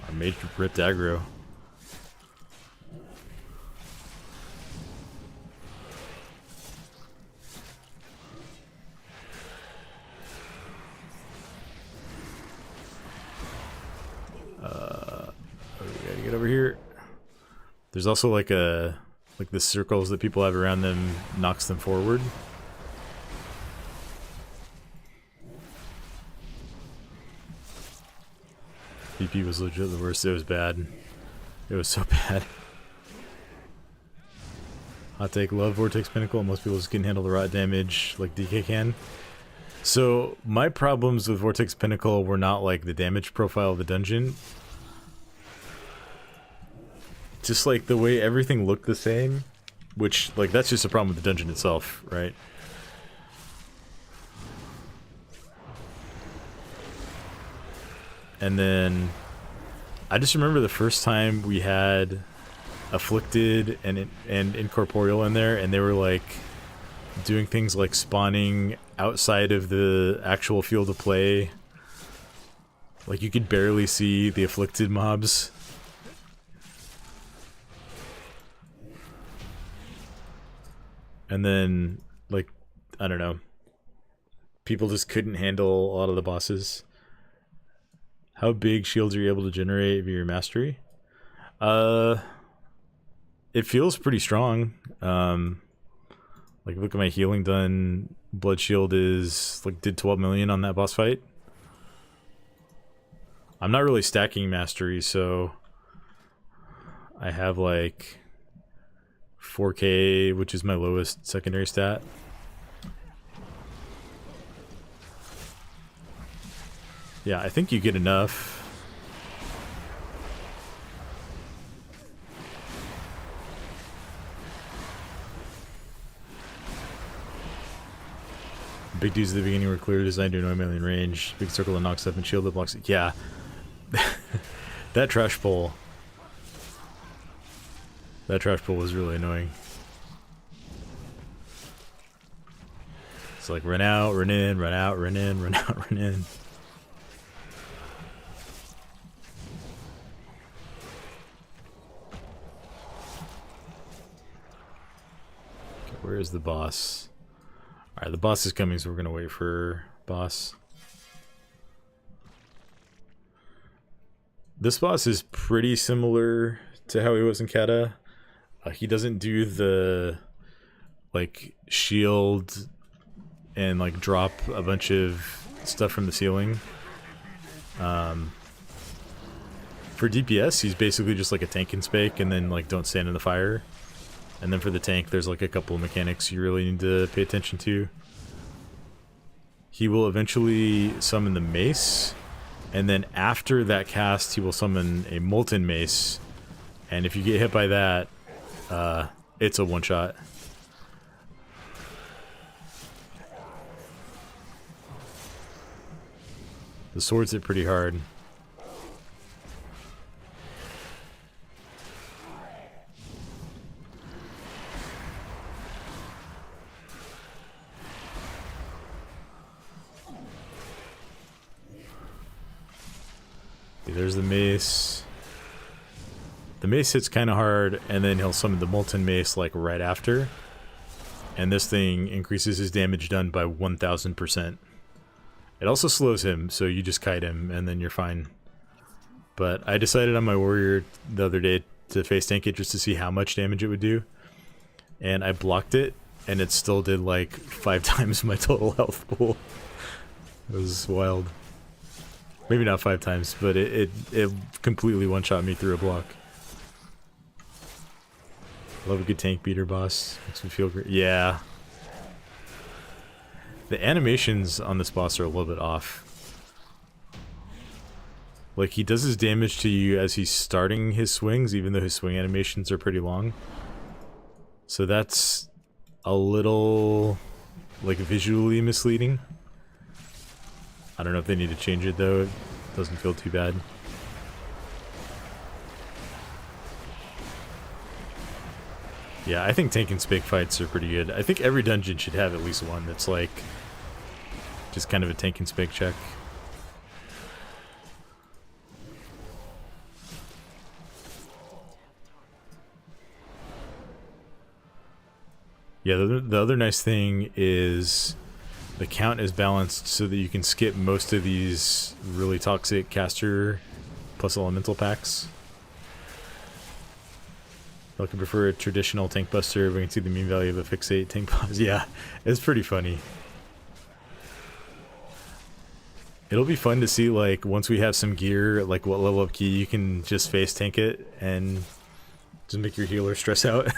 Our mage ripped aggro. We gotta get over here. There's also like the circles that people have around them knocks them forward. VP was legit the worst. It was bad. It was so bad. Hot take, love Vortex Pinnacle. Most people just can handle the rot damage like DK can. So my problems with Vortex Pinnacle were not like the damage profile of the dungeon. Just like the way everything looked the same, which like that's just a problem with the dungeon itself, right? And then I just remember the first time we had Afflicted and Incorporeal in there, and they were like doing things like spawning outside of the actual field of play. Like you could barely see the Afflicted mobs. And then, like, I don't know. People just couldn't handle a lot of the bosses. How big shields are you able to generate via your mastery? It feels pretty strong. Like, look at my healing done. Blood shield is, like, did 12 million on that boss fight. I'm not really stacking mastery, so I have, like, 4K, which is my lowest secondary stat. Yeah, I think you get enough. Big dudes at the beginning were clear designed to annoy melee in range. Big circle that knocks up and shield that blocks it. Yeah. That trash pull. That trash pull was really annoying. It's like run out, run in, run out, run in, run out, run in. Okay, where is the boss? Alright, the boss is coming, so we're gonna wait for boss. This boss is pretty similar to how he was in Kata. He doesn't do the like shield and like drop a bunch of stuff from the ceiling. For DPS, he's basically just like a tank and spake, and then like don't stand in the fire. And then for the tank, there's like a couple of mechanics you really need to pay attention to. He will eventually summon the mace, and then after that cast, he will summon a molten mace. And if you get hit by that, it's a one-shot. The swords hit pretty hard. Okay, there's the mace. The mace hits kind of hard, and then he'll summon the molten mace like right after. And this thing increases his damage done by 1000%. It also slows him, so you just kite him, and then you're fine. But I decided on my warrior the other day to face tank it just to see how much damage it would do. And I blocked it, and it still did like 5 times my total health pool. It was wild. Maybe not 5 times, but it completely one-shot me through a block. Love a good tank beater boss. Makes me feel great. Yeah. The animations on this boss are a little bit off. Like, he does his damage to you as he's starting his swings, even though his swing animations are pretty long. So that's a little, like, visually misleading. I don't know if they need to change it, though. It doesn't feel too bad. Yeah, I think tank and spike fights are pretty good. I think every dungeon should have at least one that's like just kind of a tank and spike check. Yeah, the other nice thing is the count is balanced so that you can skip most of these really toxic caster plus elemental packs. I could prefer a traditional tank buster. We can see the mean value of a fixate tank boss. Yeah, it's pretty funny. It'll be fun to see, like, once we have some gear, like what level up key you can just face tank it and just make your healer stress out.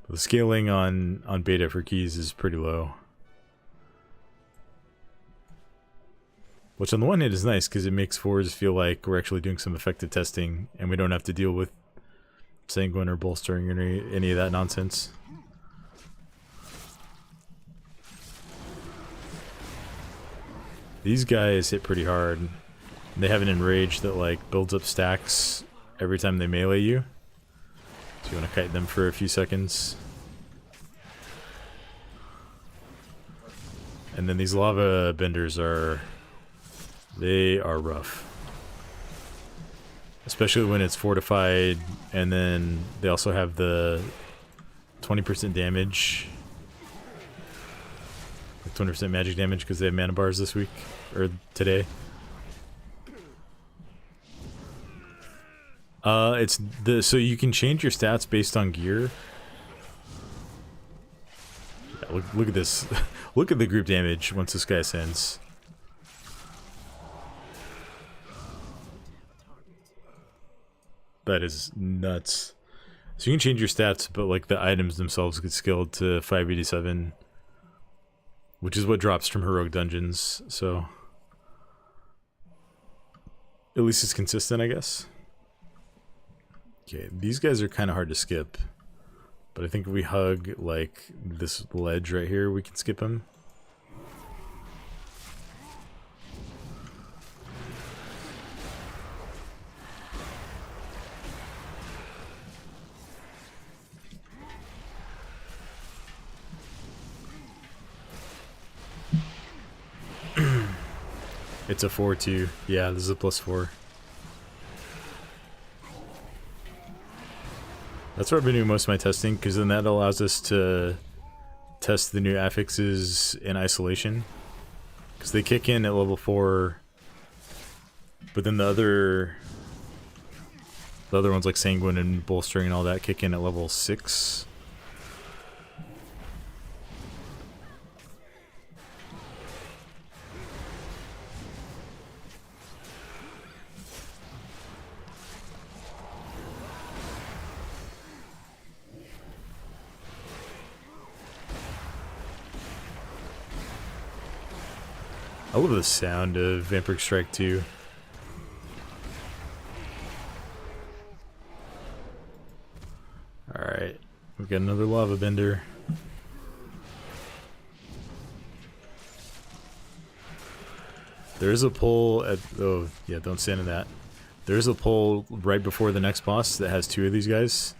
The scaling on beta for keys is pretty low. Which on the one hand is nice because it makes fours feel like we're actually doing some effective testing and we don't have to deal with sanguine or bolstering or any of that nonsense. These guys hit pretty hard. They have an enrage that like builds up stacks every time they melee you. So you want to kite them for a few seconds. And then these lava benders they are rough. Especially when it's fortified, and then they also have the 20% damage. Like 20% magic damage because they have mana bars this week, or today. So you can change your stats based on gear. Yeah, look at this. Look at the group damage once this guy ascends. That is nuts. So you can change your stats, but like the items themselves get scaled to 587, which is what drops from heroic dungeons. So at least it's consistent, I guess. Okay, these guys are kind of hard to skip, but I think if we hug like this ledge right here, we can skip him. It's a 4-2. Yeah, this is a +4. That's where I've been doing most of my testing, because then that allows us to test the new affixes in isolation. Because they kick in at level 4, but then the other ones like Sanguine and Bolstering and all that kick in at level 6. I love the sound of Vampiric Strike 2. Alright, we've got another lava bender. There's a pole at... Oh, yeah, don't stand in that. There's a pole right before the next boss that has 2 of these guys.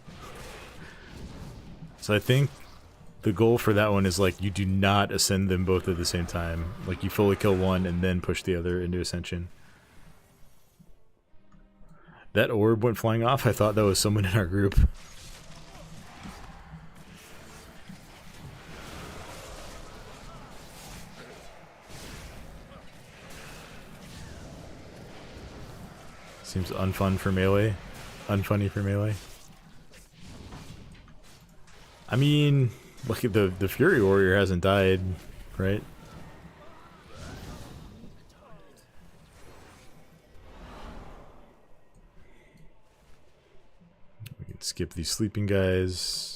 So I think the goal for that one is like you do not ascend them both at the same time. Like you fully kill one and then push the other into ascension. That orb went flying off. I thought that was someone in our group. Seems unfun for melee. Unfunny for melee. I mean, look at the Fury Warrior hasn't died, right? Skip these sleeping guys.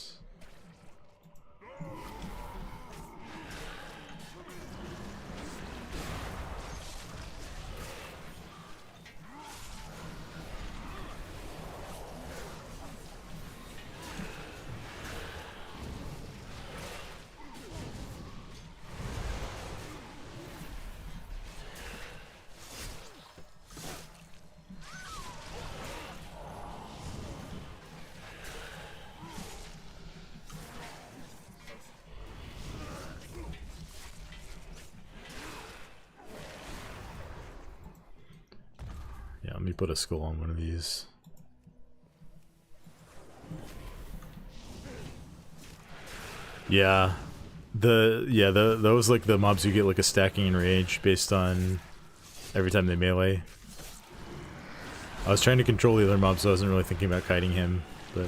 Yeah, let me put a skull on one of these. Yeah. Those like the mobs you get like a stacking in rage based on every time they melee. I was trying to control the other mobs, so I wasn't really thinking about kiting him, but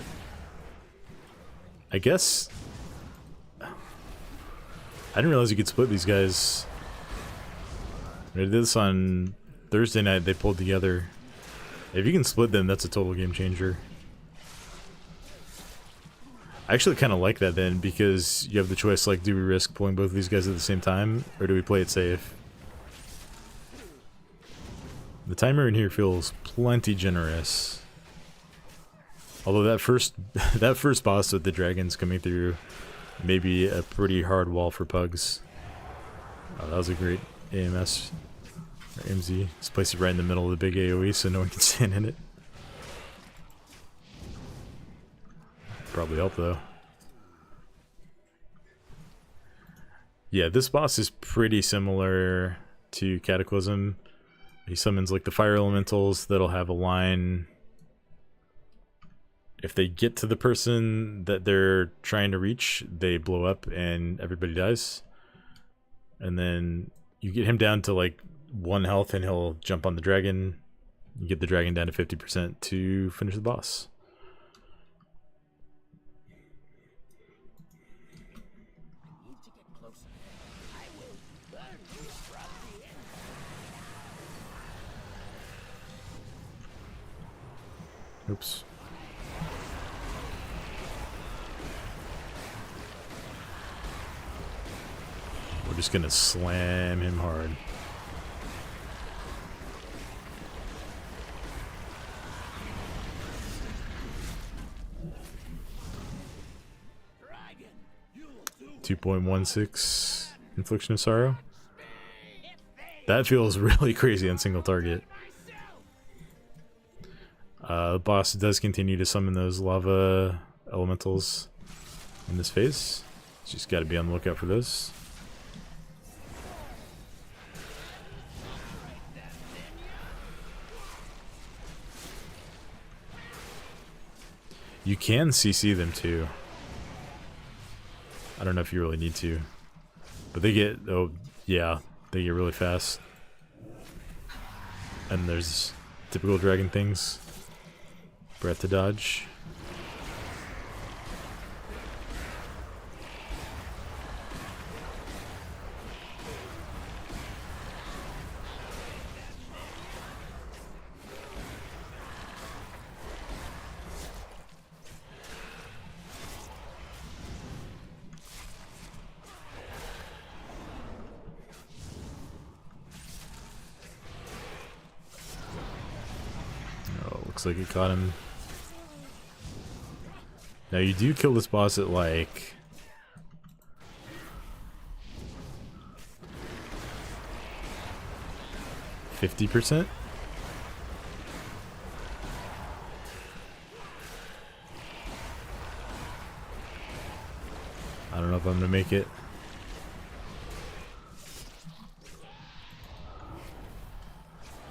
I guess I didn't realize you could split these guys. I did this on Thursday night, they pulled together. If you can split them, that's a total game changer. I actually kind of like that then, because you have the choice, like, do we risk pulling both of these guys at the same time, or do we play it safe? The timer in here feels plenty generous. Although that first boss with the dragons coming through may be a pretty hard wall for pugs. Oh, that was a great AMS. Or MZ. Just place it right in the middle of the big AoE so no one can stand in it. Probably help though. Yeah, this boss is pretty similar to Cataclysm. He summons like the fire elementals that'll have a line. If they get to the person that they're trying to reach, they blow up and everybody dies. And then you get him down to like 1 health and he'll jump on the dragon. You get the dragon down to 50% to finish the boss. Oops. We're just gonna slam him hard. .16 infliction of sorrow. That feels really crazy on single target. The boss does continue to summon those lava elementals in this phase. Just got to be on the lookout for those. You can CC them too. I don't know if you really need to, but they get, oh yeah, they get really fast. And there's typical dragon things. Breath to dodge. Oh, looks like it caught him. Now you do kill this boss at like 50%. I don't know if I'm gonna make it.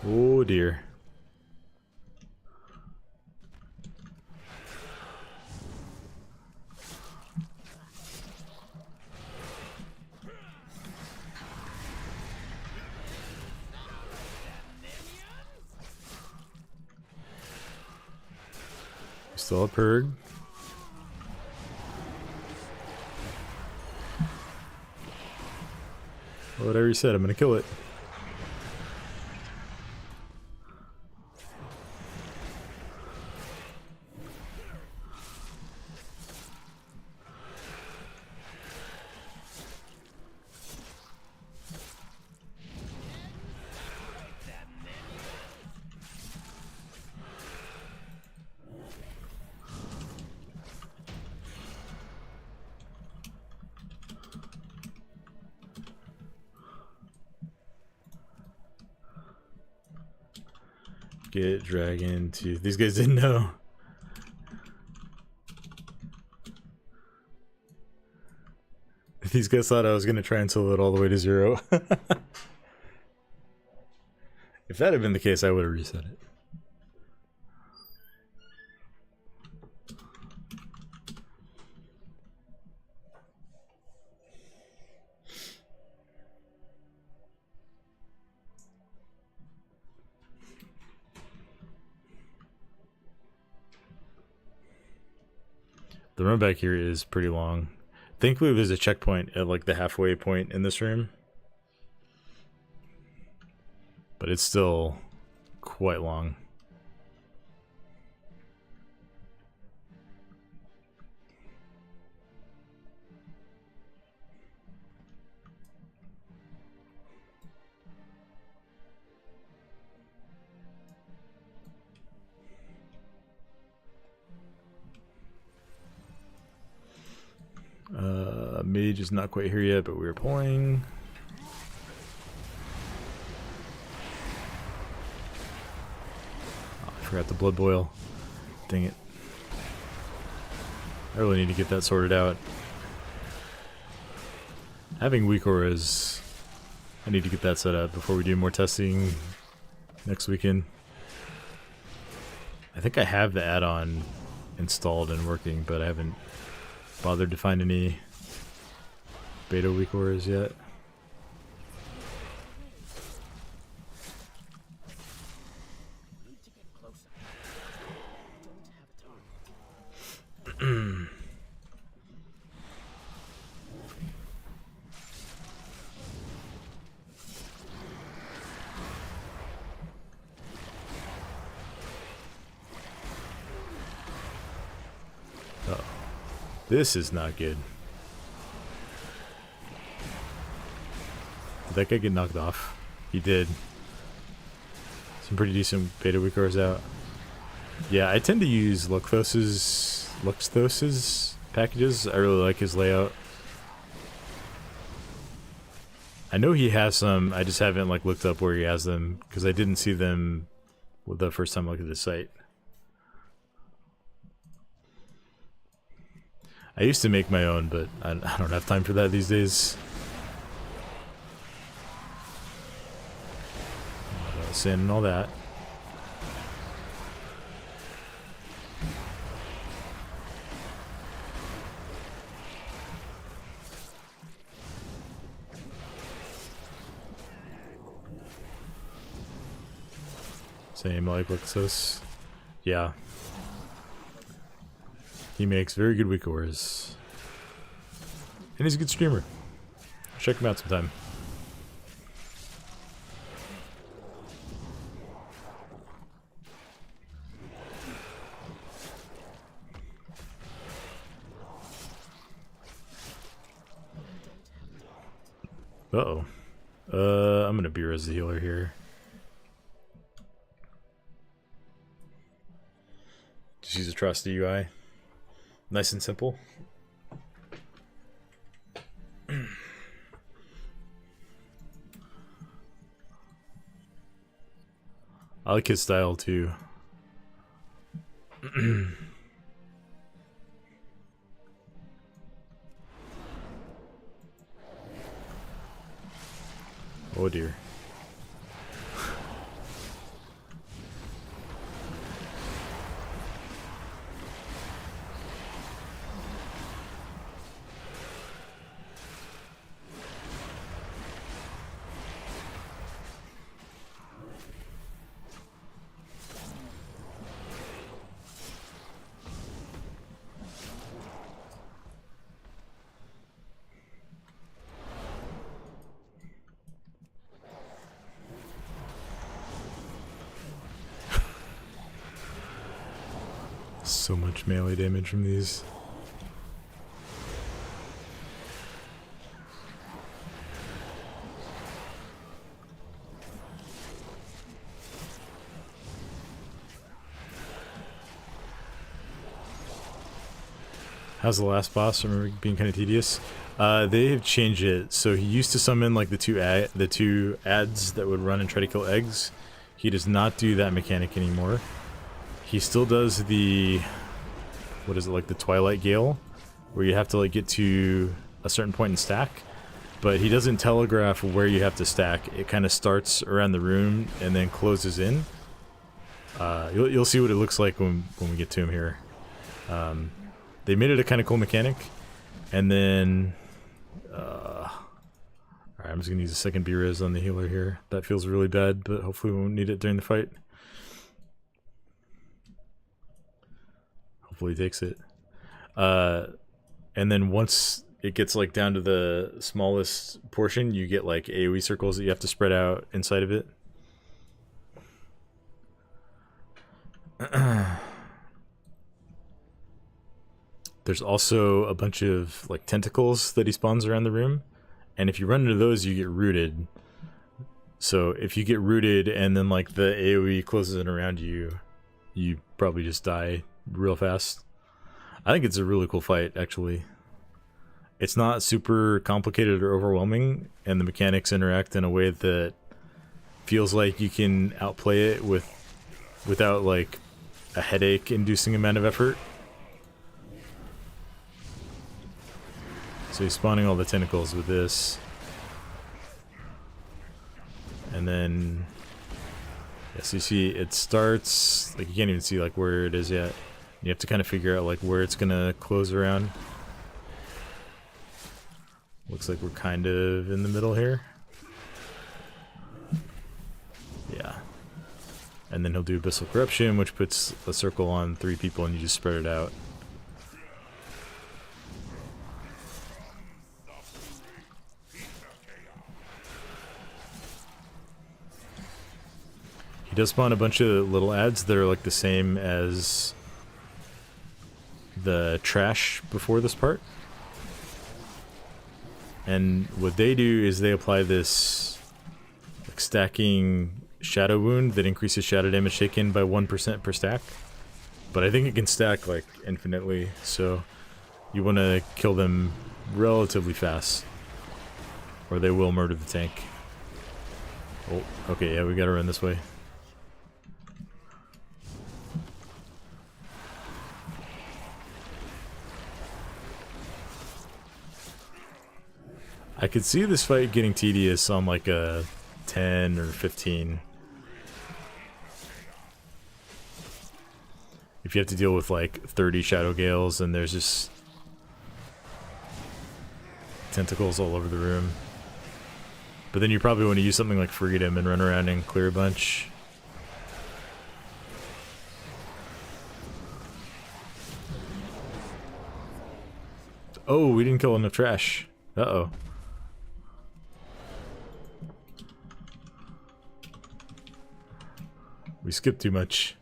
Oh dear. Still a purg. Whatever you said, I'm gonna kill it. Get dragon to... These guys didn't know. These guys thought I was going to try and solo it all the way to 0. If that had been the case, I would have reset it. The run back here is pretty long. Thankfully, there's a checkpoint at like the halfway point in this room. But it's still quite long. Mage is not quite here yet, but we're pulling. Oh, I forgot the blood boil. Dang it. I really need to get that sorted out. Having weak auras, I need to get that set up before we do more testing next weekend. I think I have the add-on installed and working, but I haven't bothered to find any beta weak auras yet. Uh-oh. This is not good. Did that guy get knocked off? He did. Some pretty decent beta weak auras out. Yeah, I tend to use Luxthos's packages. I really like his layout. I know he has some, I just haven't like looked up where he has them because I didn't see them the first time I looked at the site. I used to make my own, but I don't have time for that these days. Sin and all that. Same like Luxthos. Yeah. He makes very good weak auras. And he's a good streamer. Check him out sometime. Uh-oh. I'm gonna be-res the healer here. Just use Atrocity UI. Nice and simple. I like his style too. Oh dear. So much melee damage from these. How's the last boss? I remember being kind of tedious. They have changed it. So he used to summon like the two ads that would run and try to kill eggs. He does not do that mechanic anymore. He still does the, what is it, like the Twilight Gale, where you have to like get to a certain point and stack, but he doesn't telegraph where you have to stack. It kind of starts around the room and then closes in. You'll see what it looks like when we get to him here. They made it a kind of cool mechanic, and then alright, I'm just gonna use a second B-Res on the healer here. That feels really bad, but hopefully we won't need it during the fight. Hopefully he takes it. And then once it gets like down to the smallest portion, you get like AoE circles that you have to spread out inside of it. There's also a bunch of like tentacles that he spawns around the room, and if you run into those, you get rooted. So if you get rooted and then like the AoE closes in around you, you probably just die real fast. I think it's a really cool fight, actually. It's not super complicated or overwhelming, and the mechanics interact in a way that feels like you can outplay it without like a headache-inducing amount of effort. So he's spawning all the tentacles with this. And then, yes, you see it starts, like you can't even see like where it is yet. You have to kind of figure out like where it's gonna close around. Looks like we're kind of in the middle here. Yeah. And then he'll do Abyssal Corruption, which puts a circle on 3 people and you just spread it out. He does spawn a bunch of little ads that are like the same as the trash before this part. And what they do is they apply this like stacking shadow wound that increases shadow damage taken by 1% per stack. But I think it can stack like infinitely, so you want to kill them relatively fast, or they will murder the tank. Oh, okay, yeah, we gotta run this way. I could see this fight getting tedious on like a 10 or 15. If you have to deal with like 30 Shadow Gales and there's just tentacles all over the room. But then you probably want to use something like Freedom and run around and clear a bunch. Oh, we didn't kill enough trash. Uh-oh. We skipped too much.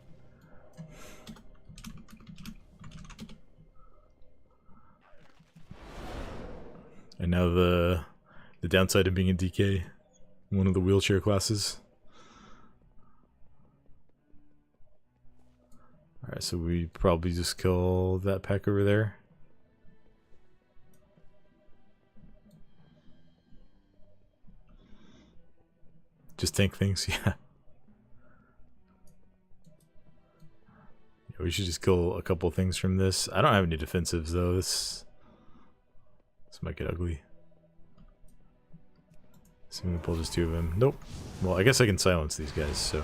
And now the downside of being a DK, one of the wheelchair classes. Alright, so we probably just kill that pack over there. Just tank things, yeah. We should just kill a couple things from this. I don't have any defensives though. This might get ugly. So I'm gonna pull just 2 of them. Nope. Well, I guess I can silence these guys, so.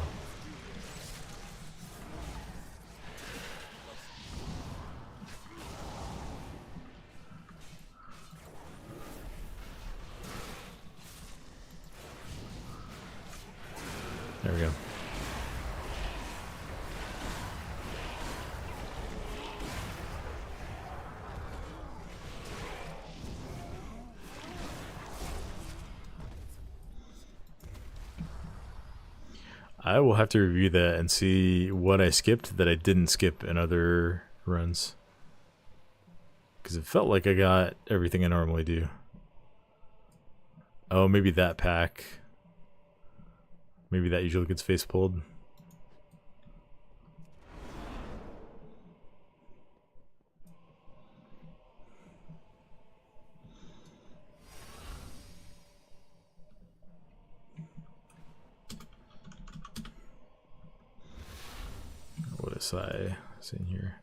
There we go. I will have to review that and see what I skipped that I didn't skip in other runs. Because it felt like I got everything I normally do. Oh, maybe that pack. Maybe that usually gets face pulled. OSI is in here.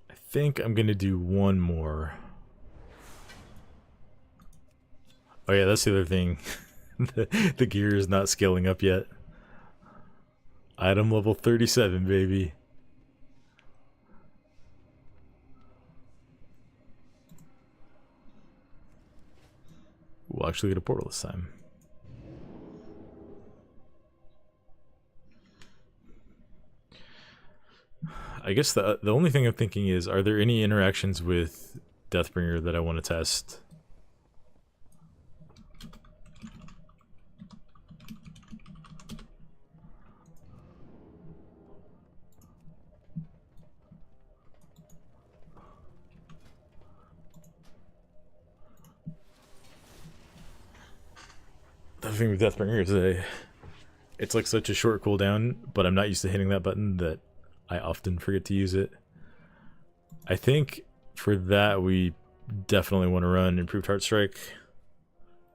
I think I'm gonna do one more. Oh yeah, that's the other thing. the gear is not scaling up yet. Item level 37, baby. We'll actually get a portal this time. I guess the only thing I'm thinking is, are there any interactions with Deathbringer that I want to test? The thing with Deathbringer is it's like such a short cooldown, but I'm not used to hitting that button that I often forget to use it. I think for that we definitely want to run Improved Heart Strike.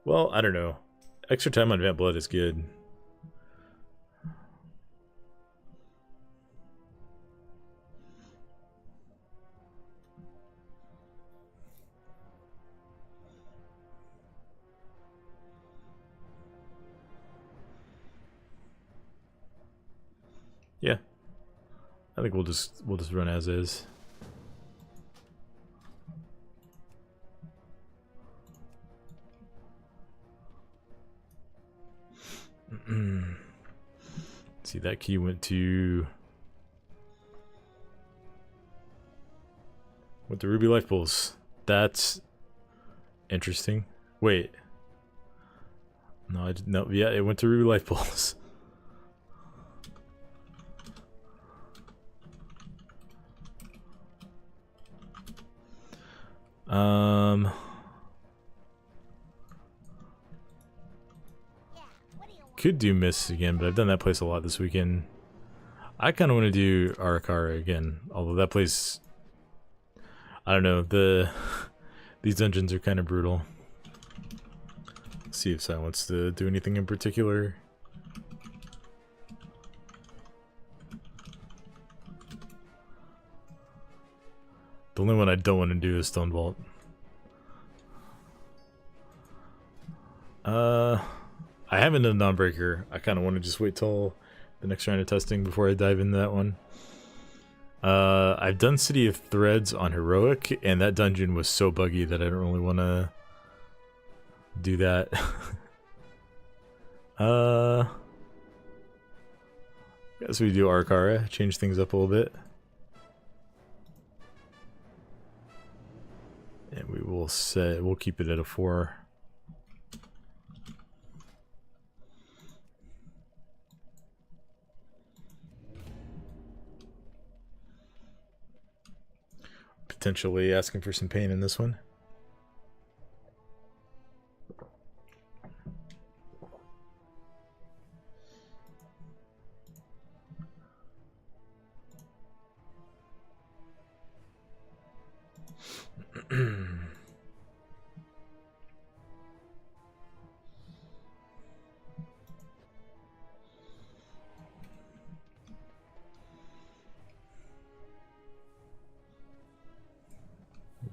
Well, I don't know. Extra time on Vamp Blood is good. Yeah. I think we'll just run as is. See, that key went to Ruby Life Pulse. That's interesting. Wait. No, no, yeah, it went to Ruby Life Pulse. Could do Mists again, but I've done that place a lot this weekend. I kind of want to do Arakara again, although that place, I don't know, these dungeons are kind of brutal. Let's see if Sai wants to do anything in particular. The only one I don't want to do is Stone Vault. I haven't done Dawnbreaker. I kind of want to just wait till the next round of testing before I dive into that one. I've done City of Threads on Heroic, and that dungeon was so buggy that I don't really want to do that. Guess we do Arakara, change things up a little bit. And we will we'll keep it at a 4. Potentially asking for some pain in this one.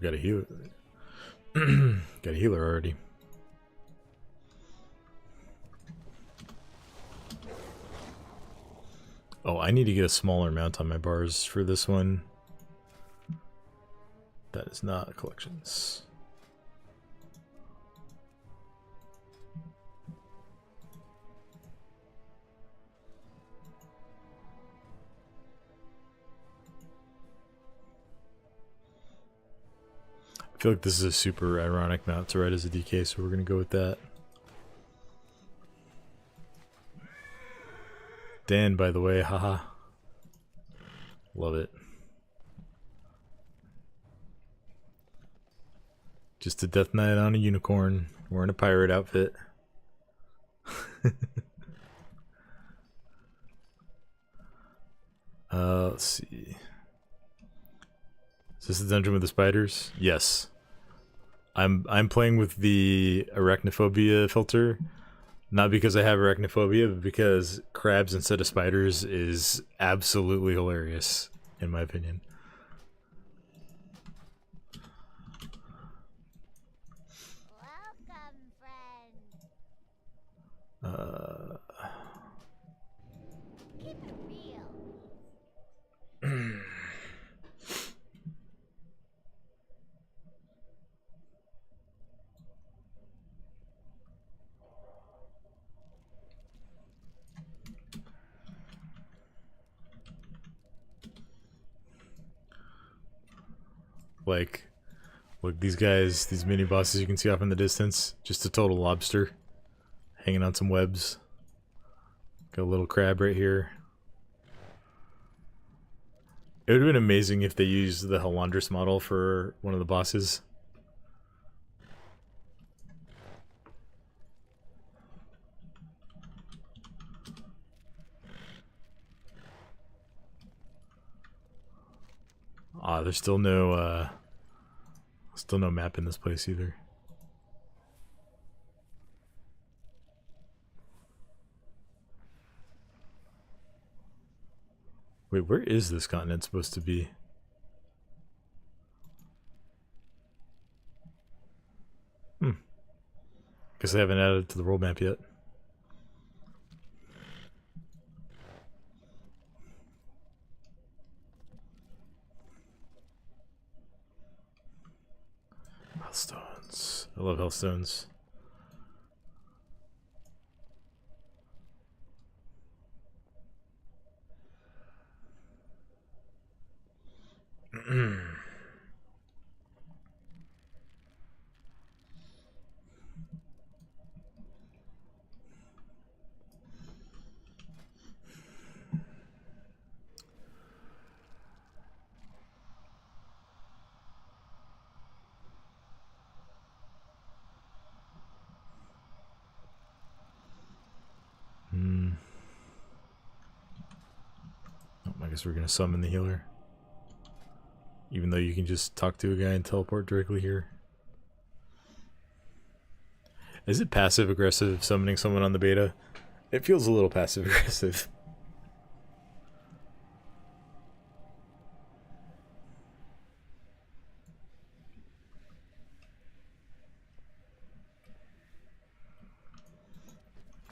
Got a healer. Got a healer already. Oh, I need to get a smaller mount on my bars for this one. That is not collections. I feel like this is a super ironic mount to ride as a DK, so we're gonna go with that. Dan, by the way, haha. Love it. Just a Death Knight on a unicorn, wearing a pirate outfit. Let's see. Is this the dungeon with the spiders? Yes. I'm playing with the arachnophobia filter, not because I have arachnophobia, but because crabs instead of spiders is absolutely hilarious, in my opinion. Welcome, friend. Keep it real. Like, look, these guys, these mini bosses you can see off in the distance, just a total lobster hanging on some webs. Got a little crab right here. It would have been amazing if they used the Halandris model for one of the bosses. Ah, there's still no map in this place either. Wait, where is this continent supposed to be? Guess they haven't added it to the world map yet. Hellstones. I love hellstones. I guess we're gonna summon the healer. Even though you can just talk to a guy and teleport directly here. Is it passive aggressive summoning someone on the beta? It feels a little passive aggressive.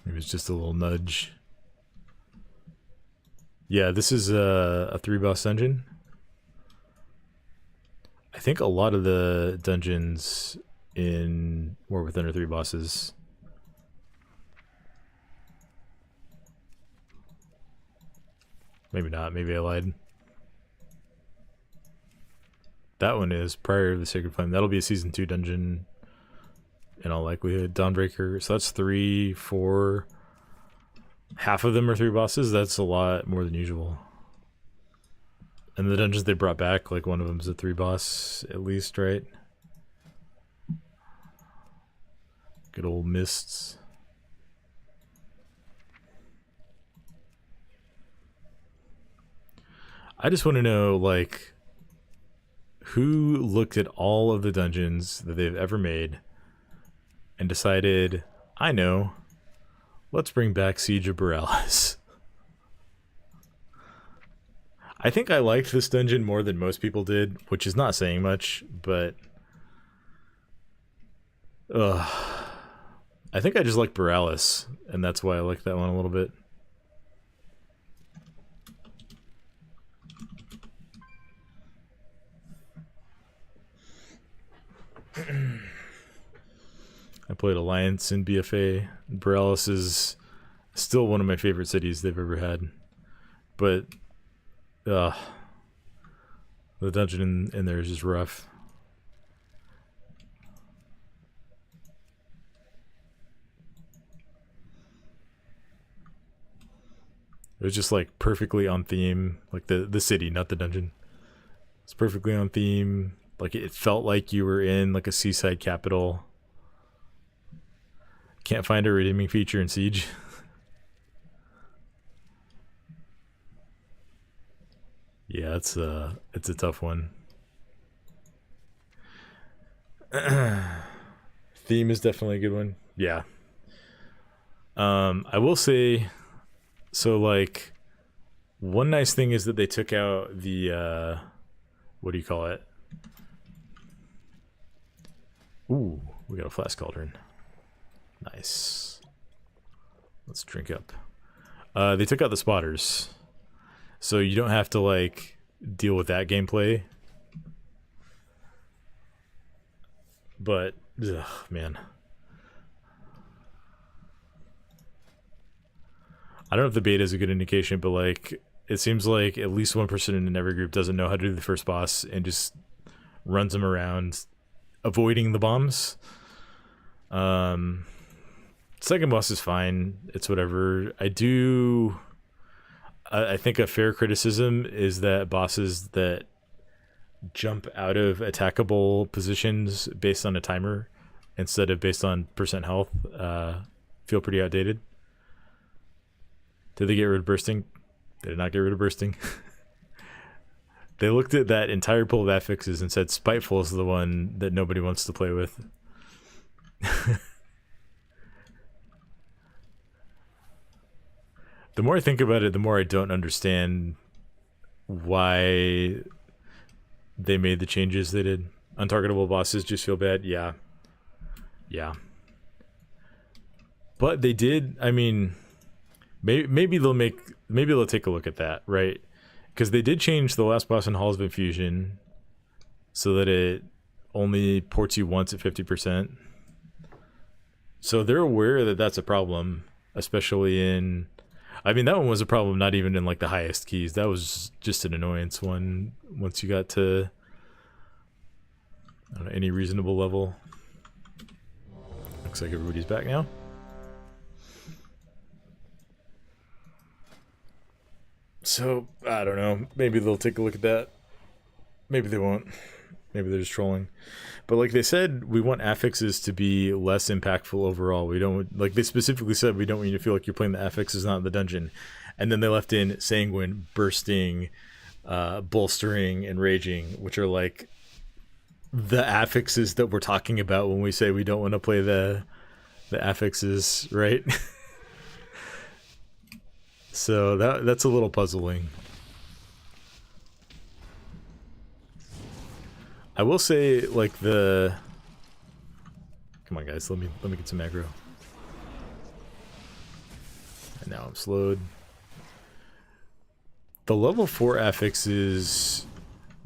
Maybe it's just a little nudge. Yeah, this is a 3-boss dungeon. I think a lot of the dungeons in War Within are 3 bosses. Maybe not, maybe I lied. That one is prior to the Sacred Flame. That'll be a Season 2 dungeon in all likelihood. Dawnbreaker, so that's 3, 4. Half of them are 3 bosses. That's a lot more than usual. And the dungeons they brought back, like one of them's a 3 boss at least, right? Good old mists. I just want to know, like, who looked at all of the dungeons that they've ever made and decided, I know, let's bring back Siege of Borealis. I think I liked this dungeon more than most people did, which is not saying much, but I think I just like Borealis, and that's why I like that one a little bit. I played Alliance in BFA. Borealis is still one of my favorite cities they've ever had. But the dungeon in there is just rough. It was just like perfectly on theme, like the city, not the dungeon. It's perfectly on theme. Like it felt like you were in like a seaside capital. Can't find a redeeming feature in Siege. Yeah, it's a tough one. Theme is definitely a good one. Yeah. I will say, so like, one nice thing is that they took out the, what do you call it? Ooh, we got a flask cauldron. Nice. Let's drink up. They took out the spotters. So you don't have to, like, deal with that gameplay. But, ugh, man. I don't know if the beta is a good indication, but, like, it seems like at least one person in every group doesn't know how to do the first boss and just runs them around avoiding the bombs. Second boss is fine. It's whatever. I think a fair criticism is that bosses that jump out of attackable positions based on a timer instead of based on percent health feel pretty outdated. Did they get rid of bursting? They did not get rid of bursting. They looked at that entire pool of affixes and said Spiteful is the one that nobody wants to play with. The more I think about it, the more I don't understand why they made the changes they did. Untargetable bosses just feel bad. Yeah. Yeah. But they did, I mean, maybe they'll take a look at that, right? Because they did change the last boss in Halls of Infusion so that it only ports you once at 50%. So they're aware that that's a problem, especially in... I mean, that one was a problem not even in, like, the highest keys. That was just an annoyance one once you got to, I don't know, any reasonable level. Looks like everybody's back now. So, I don't know. Maybe they'll take a look at that. Maybe they won't. Maybe they're just trolling. But like they said, we want affixes to be less impactful overall. We don't, like they specifically said, we don't want you to feel like you're playing the affixes, not in the dungeon. And then they left in Sanguine, Bursting, Bolstering, and Raging, which are like the affixes that we're talking about when we say we don't want to play the affixes, right? So that's a little puzzling. I will say, like, come on, guys, let me get some aggro. And now I'm slowed. The level 4 affixes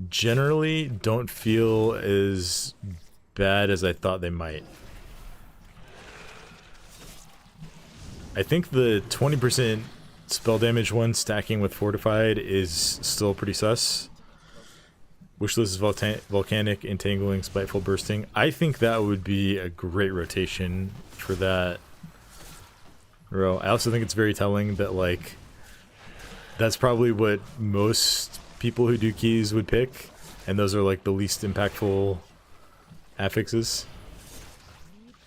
generally don't feel as bad as I thought they might. I think the 20% spell damage one stacking with Fortified is still pretty sus. Wishless is Volcanic, Entangling, Spiteful, Bursting. I think that would be a great rotation for that row. I also think it's very telling that, like, that's probably what most people who do keys would pick, and those are, like, the least impactful affixes.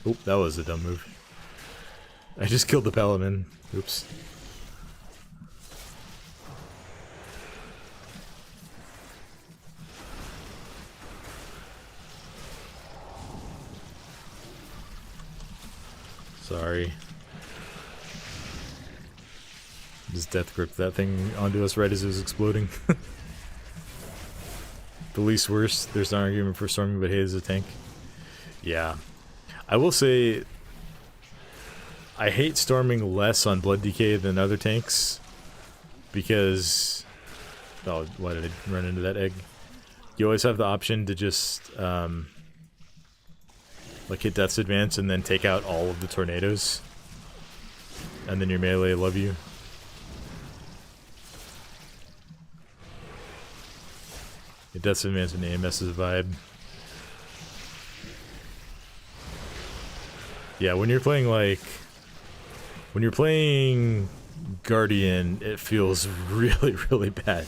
Oop, that was a dumb move. I just killed the Paladin. Oops. Sorry. Just death gripped that thing onto us right as it was exploding. The least worst. There's no argument for storming, but hey, is a tank. Yeah. I will say, I hate storming less on Blood Decay than other tanks. Because... oh, why did I run into that egg? You always have the option to just... like hit Death's Advance and then take out all of the tornadoes. And then your melee love you. Hit Death's Advance and AMS is a vibe. Yeah, when you're playing like... when you're playing Guardian, it feels really, really bad.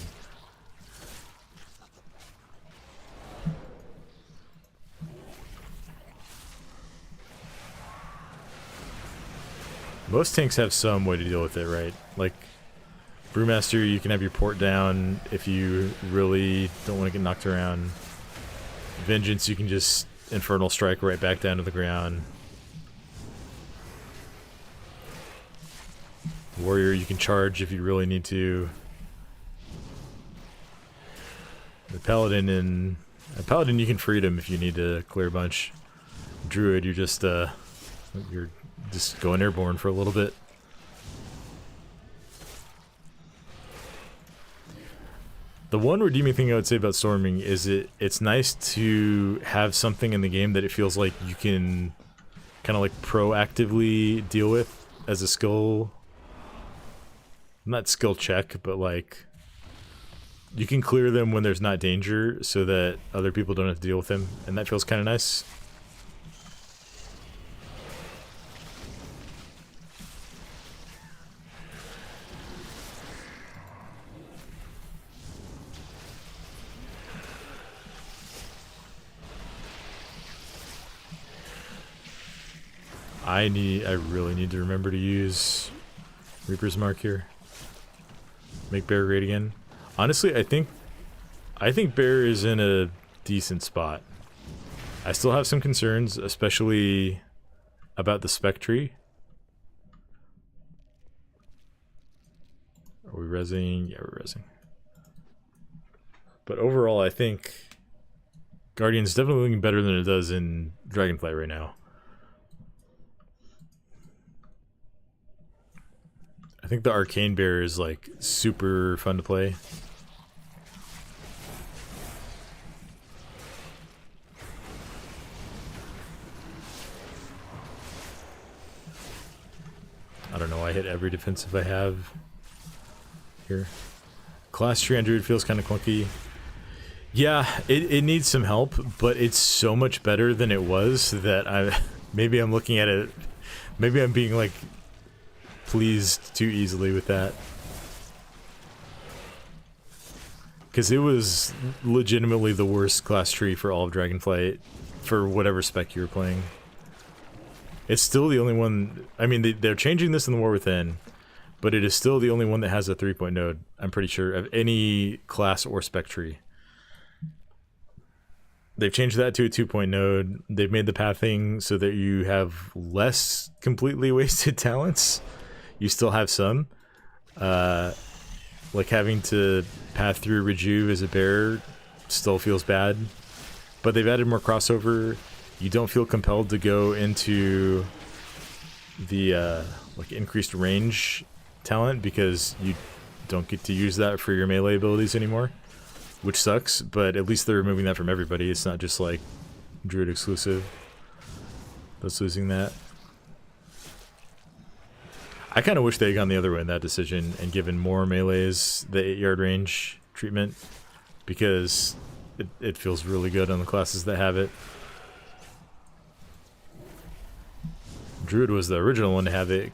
Most tanks have some way to deal with it, right? Like, Brewmaster, you can have your port down if you really don't want to get knocked around. Vengeance, you can just Infernal Strike right back down to the ground. Warrior, you can charge if you really need to. The Paladin Paladin you can freedom if you need to clear a bunch. Druid, you're just going airborne for a little bit. The one redeeming thing I would say about Storming is it's nice to have something in the game that it feels like you can kind of like proactively deal with as a skill. Not skill check, but like you can clear them when there's not danger so that other people don't have to deal with them, and that feels kind of nice. I really need to remember to use Reaper's Mark here. Make Bear great again. Honestly, I think Bear is in a decent spot. I still have some concerns, especially about the spec tree. Are we rezzing? Yeah, we're rezzing. But overall, I think Guardian's definitely looking better than it does in Dragonflight right now. I think the Arcane Bear is like super fun to play. I don't know, I hit every defensive I have here. Class tree on Druid feels kind of clunky. Yeah, it needs some help, but it's so much better than it was that maybe I'm looking at it, maybe I'm being like pleased too easily with that, because it was legitimately the worst class tree for all of Dragonflight for whatever spec you were playing. It's still the only one. I mean, they're changing this in the War Within, but it is still the only one that has a 3-point node, I'm pretty sure, of any class or spec tree. They've changed that to a 2-point node. They've made the pathing so that you have less completely wasted talents. You still have some. Like having to path through Rejuve as a bear still feels bad. But they've added more crossover. You don't feel compelled to go into the like increased range talent because you don't get to use that for your melee abilities anymore, which sucks, but at least they're removing that from everybody. It's not just like Druid exclusive that's losing that. I kind of wish they had gone the other way in that decision and given more melees the 8-yard range treatment, because it feels really good on the classes that have it. Druid was the original one to have it.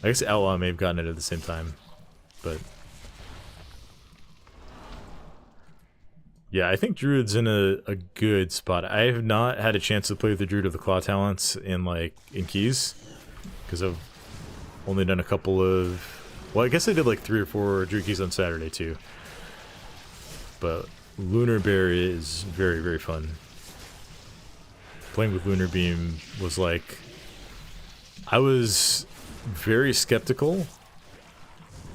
I guess Outlaw may have gotten it at the same time, but yeah, I think Druid's in a good spot. I have not had a chance to play with the Druid of the Claw talents in Keys, because I've only done a couple of, well, I guess I did like 3 or 4 Druid Keys on Saturday too. But Lunar Bear is very, very fun. Playing with Lunar Beam was like, I was very skeptical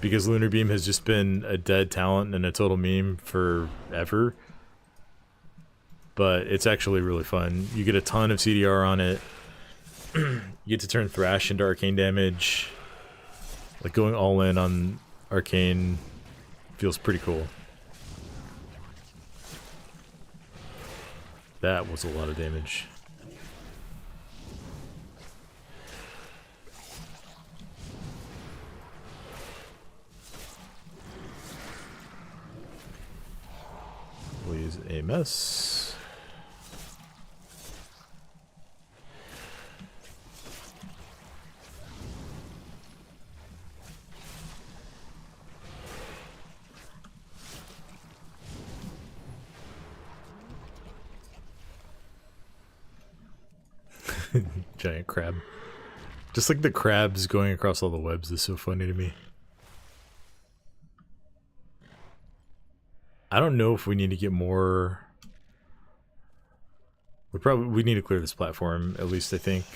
because Lunar Beam has just been a dead talent and a total meme forever. But it's actually really fun. You get a ton of CDR on it. You get to turn Thrash into arcane damage. Like going all in on arcane feels pretty cool. That was a lot of damage. We'll use a mess. Giant crab. Just like the crabs going across all the webs is so funny to me. I don't know if we need to get more. We need to clear this platform, at least I think.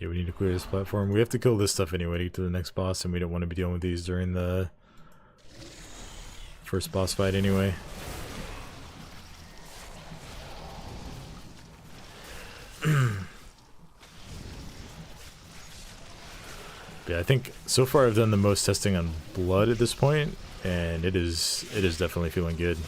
Yeah, we need to clear this platform. We have to kill this stuff anyway to get to the next boss, and we don't want to be dealing with these during the first boss fight anyway. Yeah, I think so far I've done the most testing on blood at this point, and it is definitely feeling good.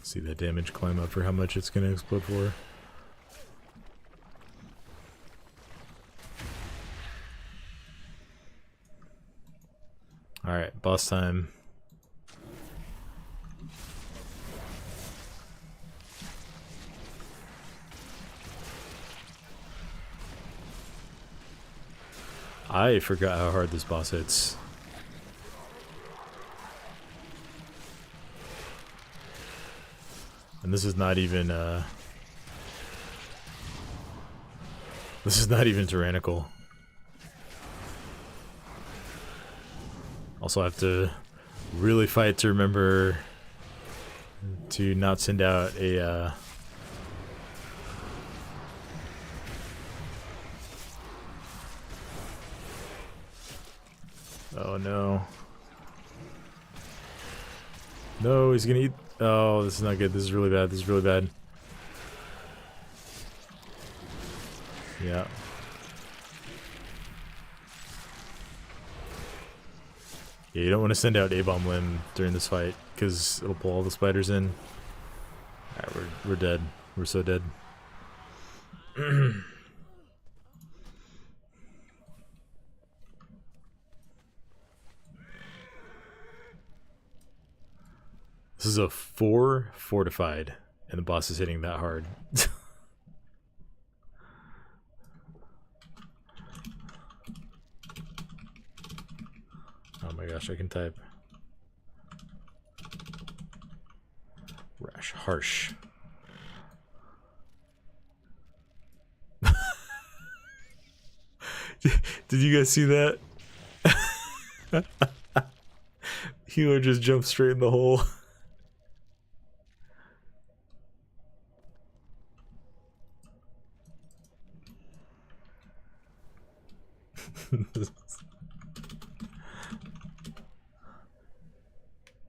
See that damage climb up for how much it's going to explode for. Alright, boss time. I forgot how hard this boss hits. And this is not even tyrannical. Also, I have to really fight to remember to not send out a oh no. No, he's gonna eat. Oh, this is not good. This is really bad. This is really bad. Yeah. Yeah, you don't want to send out A-bomb limb during this fight because it'll pull all the spiders in. Alright, we're dead. We're so dead. This is a 4 fortified, and the boss is hitting that hard. Oh my gosh, I can type. Rash, harsh. Did you guys see that? Healer just jumped straight in the hole.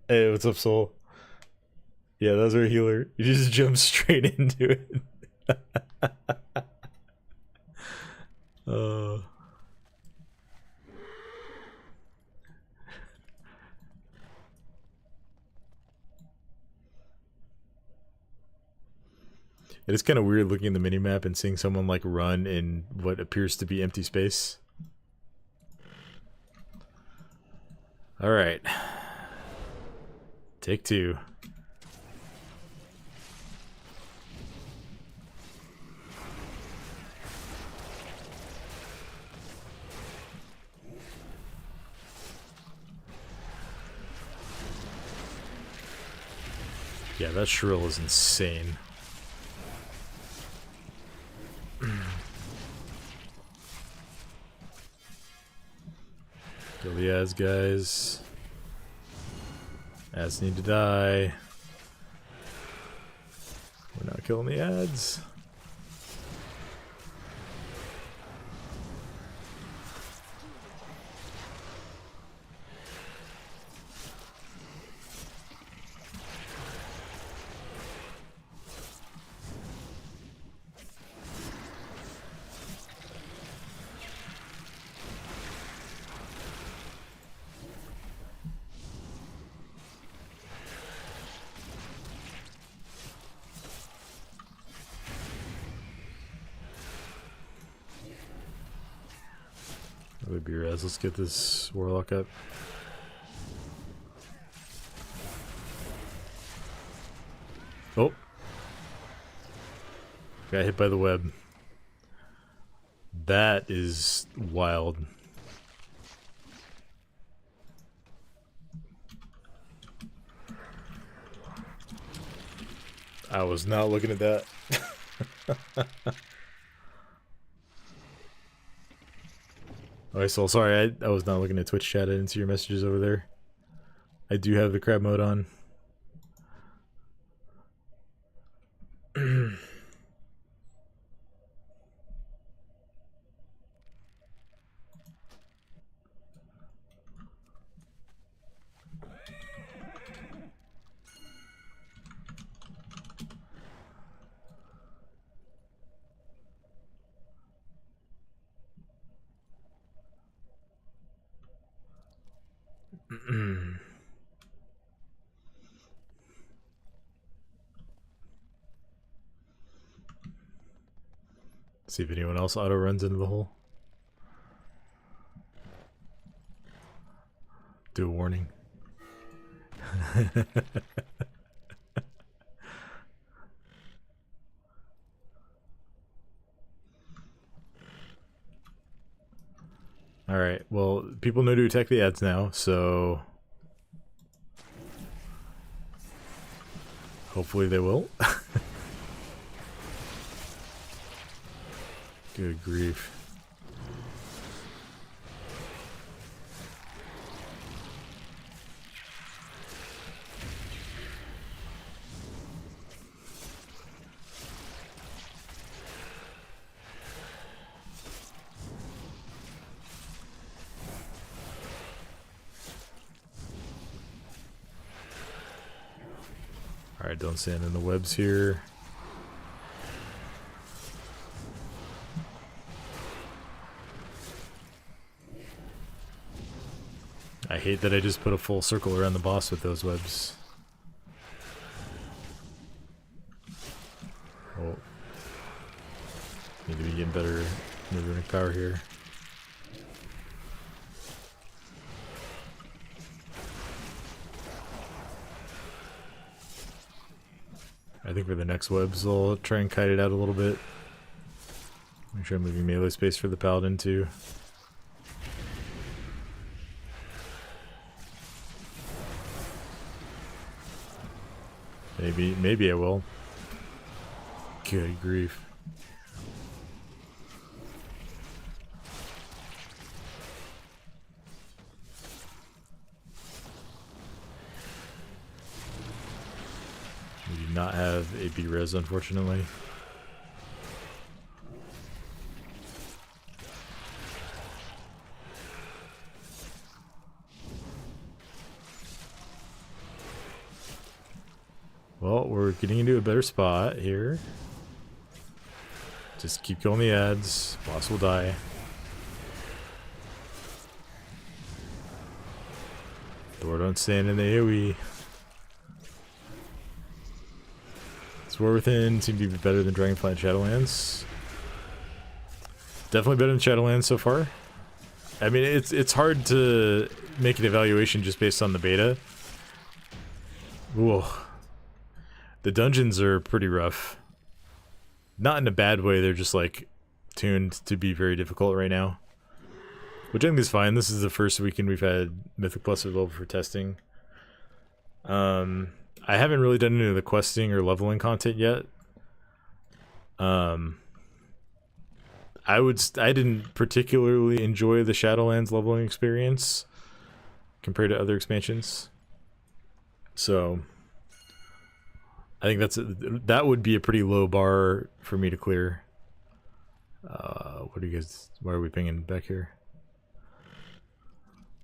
Hey, what's up, Soul? Yeah, that's our healer. You just jump straight into it. It is kind of weird looking at the minimap and seeing someone like run in what appears to be empty space. Alright. Take 2. Yeah, that shrill is insane. Kill the ads, guys. Ads need to die. We're not killing the ads. That would be res. Let's get this warlock up. Oh. Got hit by the web. That is wild. I was not looking at that. Alright, so sorry, I was not looking at Twitch chat. I didn't see your messages over there. I do have the crab mode on. See if anyone else auto runs into the hole. Do a warning. Alright, well, people know to attack the ads now, so hopefully they will. Good grief. Alright, don't stand in the webs here. I hate that I just put a full circle around the boss with those webs. Oh. Need to be getting better movement power here. I think for the next webs I'll try and kite it out a little bit. Make sure I'm leaving melee space for the paladin too. Maybe I will. Good grief. We do not have a B-res, unfortunately. Well, we're getting into a better spot here. Just keep going the ads. Boss will die. Thor don't stand in the AoE. Sword Within seem to be better than Dragonflight and Shadowlands. Definitely better than Shadowlands so far. I mean, it's hard to make an evaluation just based on the beta. Whoa. The dungeons are pretty rough. Not in a bad way, they're just like tuned to be very difficult right now. Which I think is fine. This is the first weekend we've had Mythic Plus available for testing. I haven't really done any of the questing or leveling content yet. I didn't particularly enjoy the Shadowlands leveling experience compared to other expansions. So I think that would be a pretty low bar for me to clear. What do you guys? Why are we pinging back here?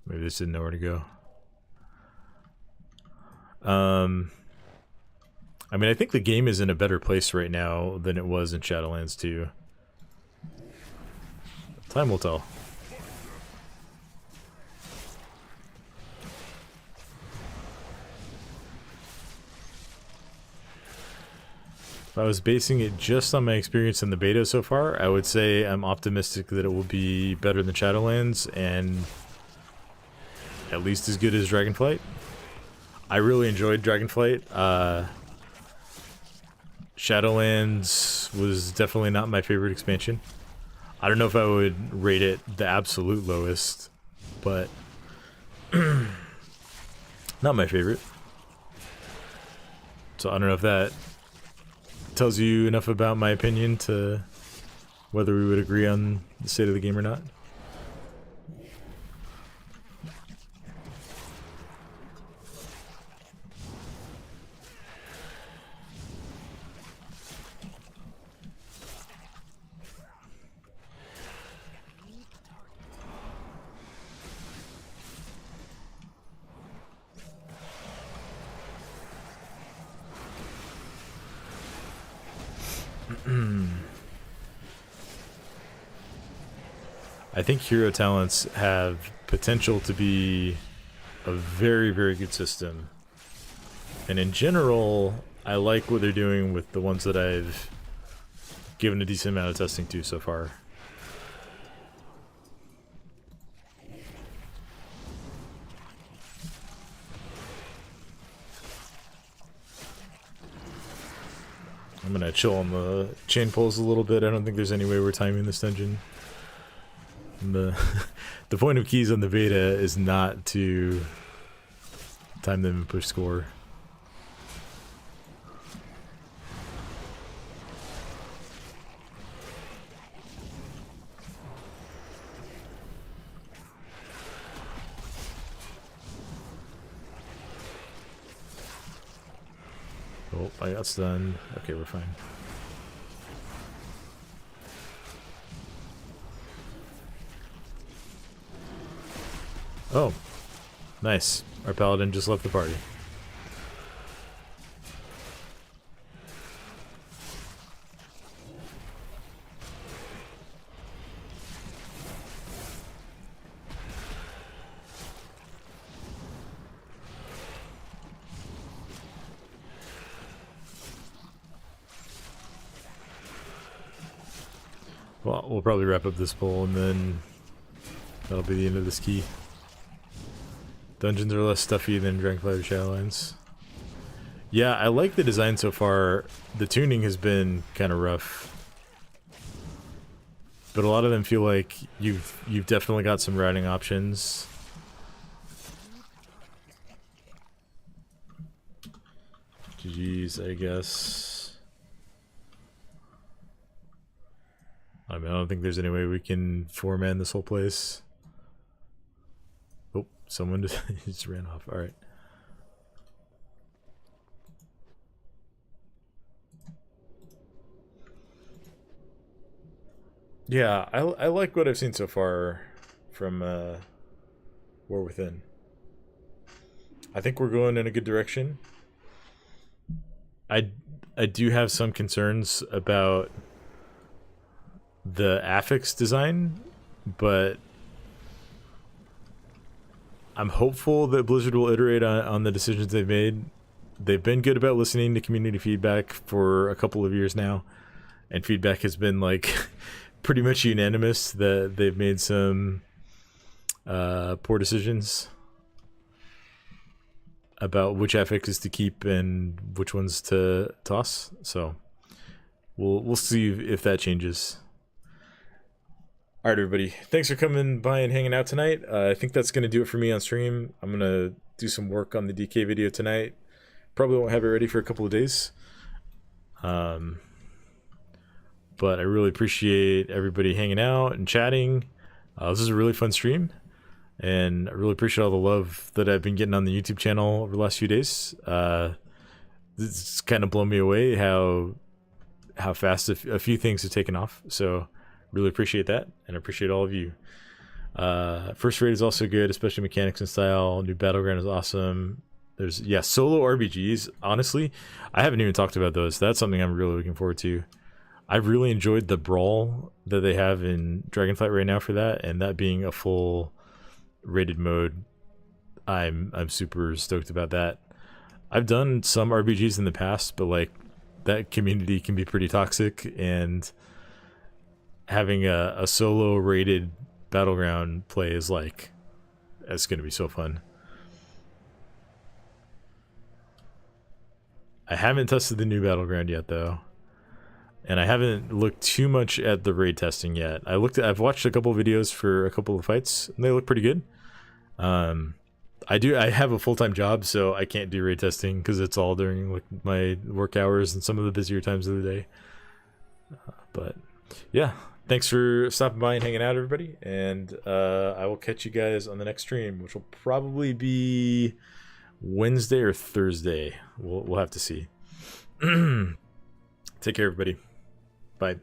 Maybe this didn't know where to go. I mean, I think the game is in a better place right now than it was in Shadowlands 2. Time will tell. I was basing it just on my experience in the beta so far, I would say I'm optimistic that it will be better than Shadowlands and at least as good as Dragonflight. I really enjoyed Dragonflight. Shadowlands was definitely not my favorite expansion. I don't know if I would rate it the absolute lowest, but not my favorite. So I don't know if that tells you enough about my opinion to whether we would agree on the state of the game or not. I think hero talents have potential to be a very, very good system. And in general, I like what they're doing with the ones that I've given a decent amount of testing to so far. I'm gonna chill on the chain pulls a little bit. I don't think there's any way we're timing this dungeon. And the point of keys on the beta is not to time them and push score. Oh, I got stunned. Okay, we're fine. Oh, nice. Our paladin just left the party. Well, we'll probably wrap up this pull and then that'll be the end of this key. Dungeons are less stuffy than Dragonflight or Shadowlands. Yeah, I like the design so far. The tuning has been kind of rough, but a lot of them feel like you've definitely got some routing options. GG's, I guess. I mean, I don't think there's any way we can four-man this whole place. Oh, someone just ran off. All right. Yeah, I like what I've seen so far from War Within. I think we're going in a good direction. I do have some concerns about the affix design, but I'm hopeful that Blizzard will iterate on the decisions they've made. They've been good about listening to community feedback for a couple of years now, and feedback has been like pretty much unanimous that they've made some poor decisions about which affixes to keep and which ones to toss. So we'll see if that changes. All right, everybody. Thanks for coming by and hanging out tonight. I think that's going to do it for me on stream. I'm going to do some work on the DK video tonight. Probably won't have it ready for a couple of days. But I really appreciate everybody hanging out and chatting. This is a really fun stream. And I really appreciate all the love that I've been getting on the YouTube channel over the last few days. It's kind of blown me away how fast a few things have taken off. So really appreciate that, and I appreciate all of you. First Raid is also good, especially mechanics and style. New Battleground is awesome. There's solo RBGs. Honestly, I haven't even talked about those. That's something I'm really looking forward to. I've really enjoyed the brawl that they have in Dragonflight right now for that, and that being a full rated mode. I'm super stoked about that. I've done some RBGs in the past, but like that community can be pretty toxic, and having a solo rated Battleground play is like, it's going to be so fun. I haven't tested the new Battleground yet though, and I haven't looked too much at the raid testing yet. I've watched a couple videos for a couple of fights, and they look pretty good. I have a full-time job, so I can't do raid testing because it's all during like my work hours and some of the busier times of the day. But yeah, thanks for stopping by and hanging out, everybody, and I will catch you guys on the next stream, which will probably be Wednesday or Thursday. We'll have to see. Take care, everybody. Bye.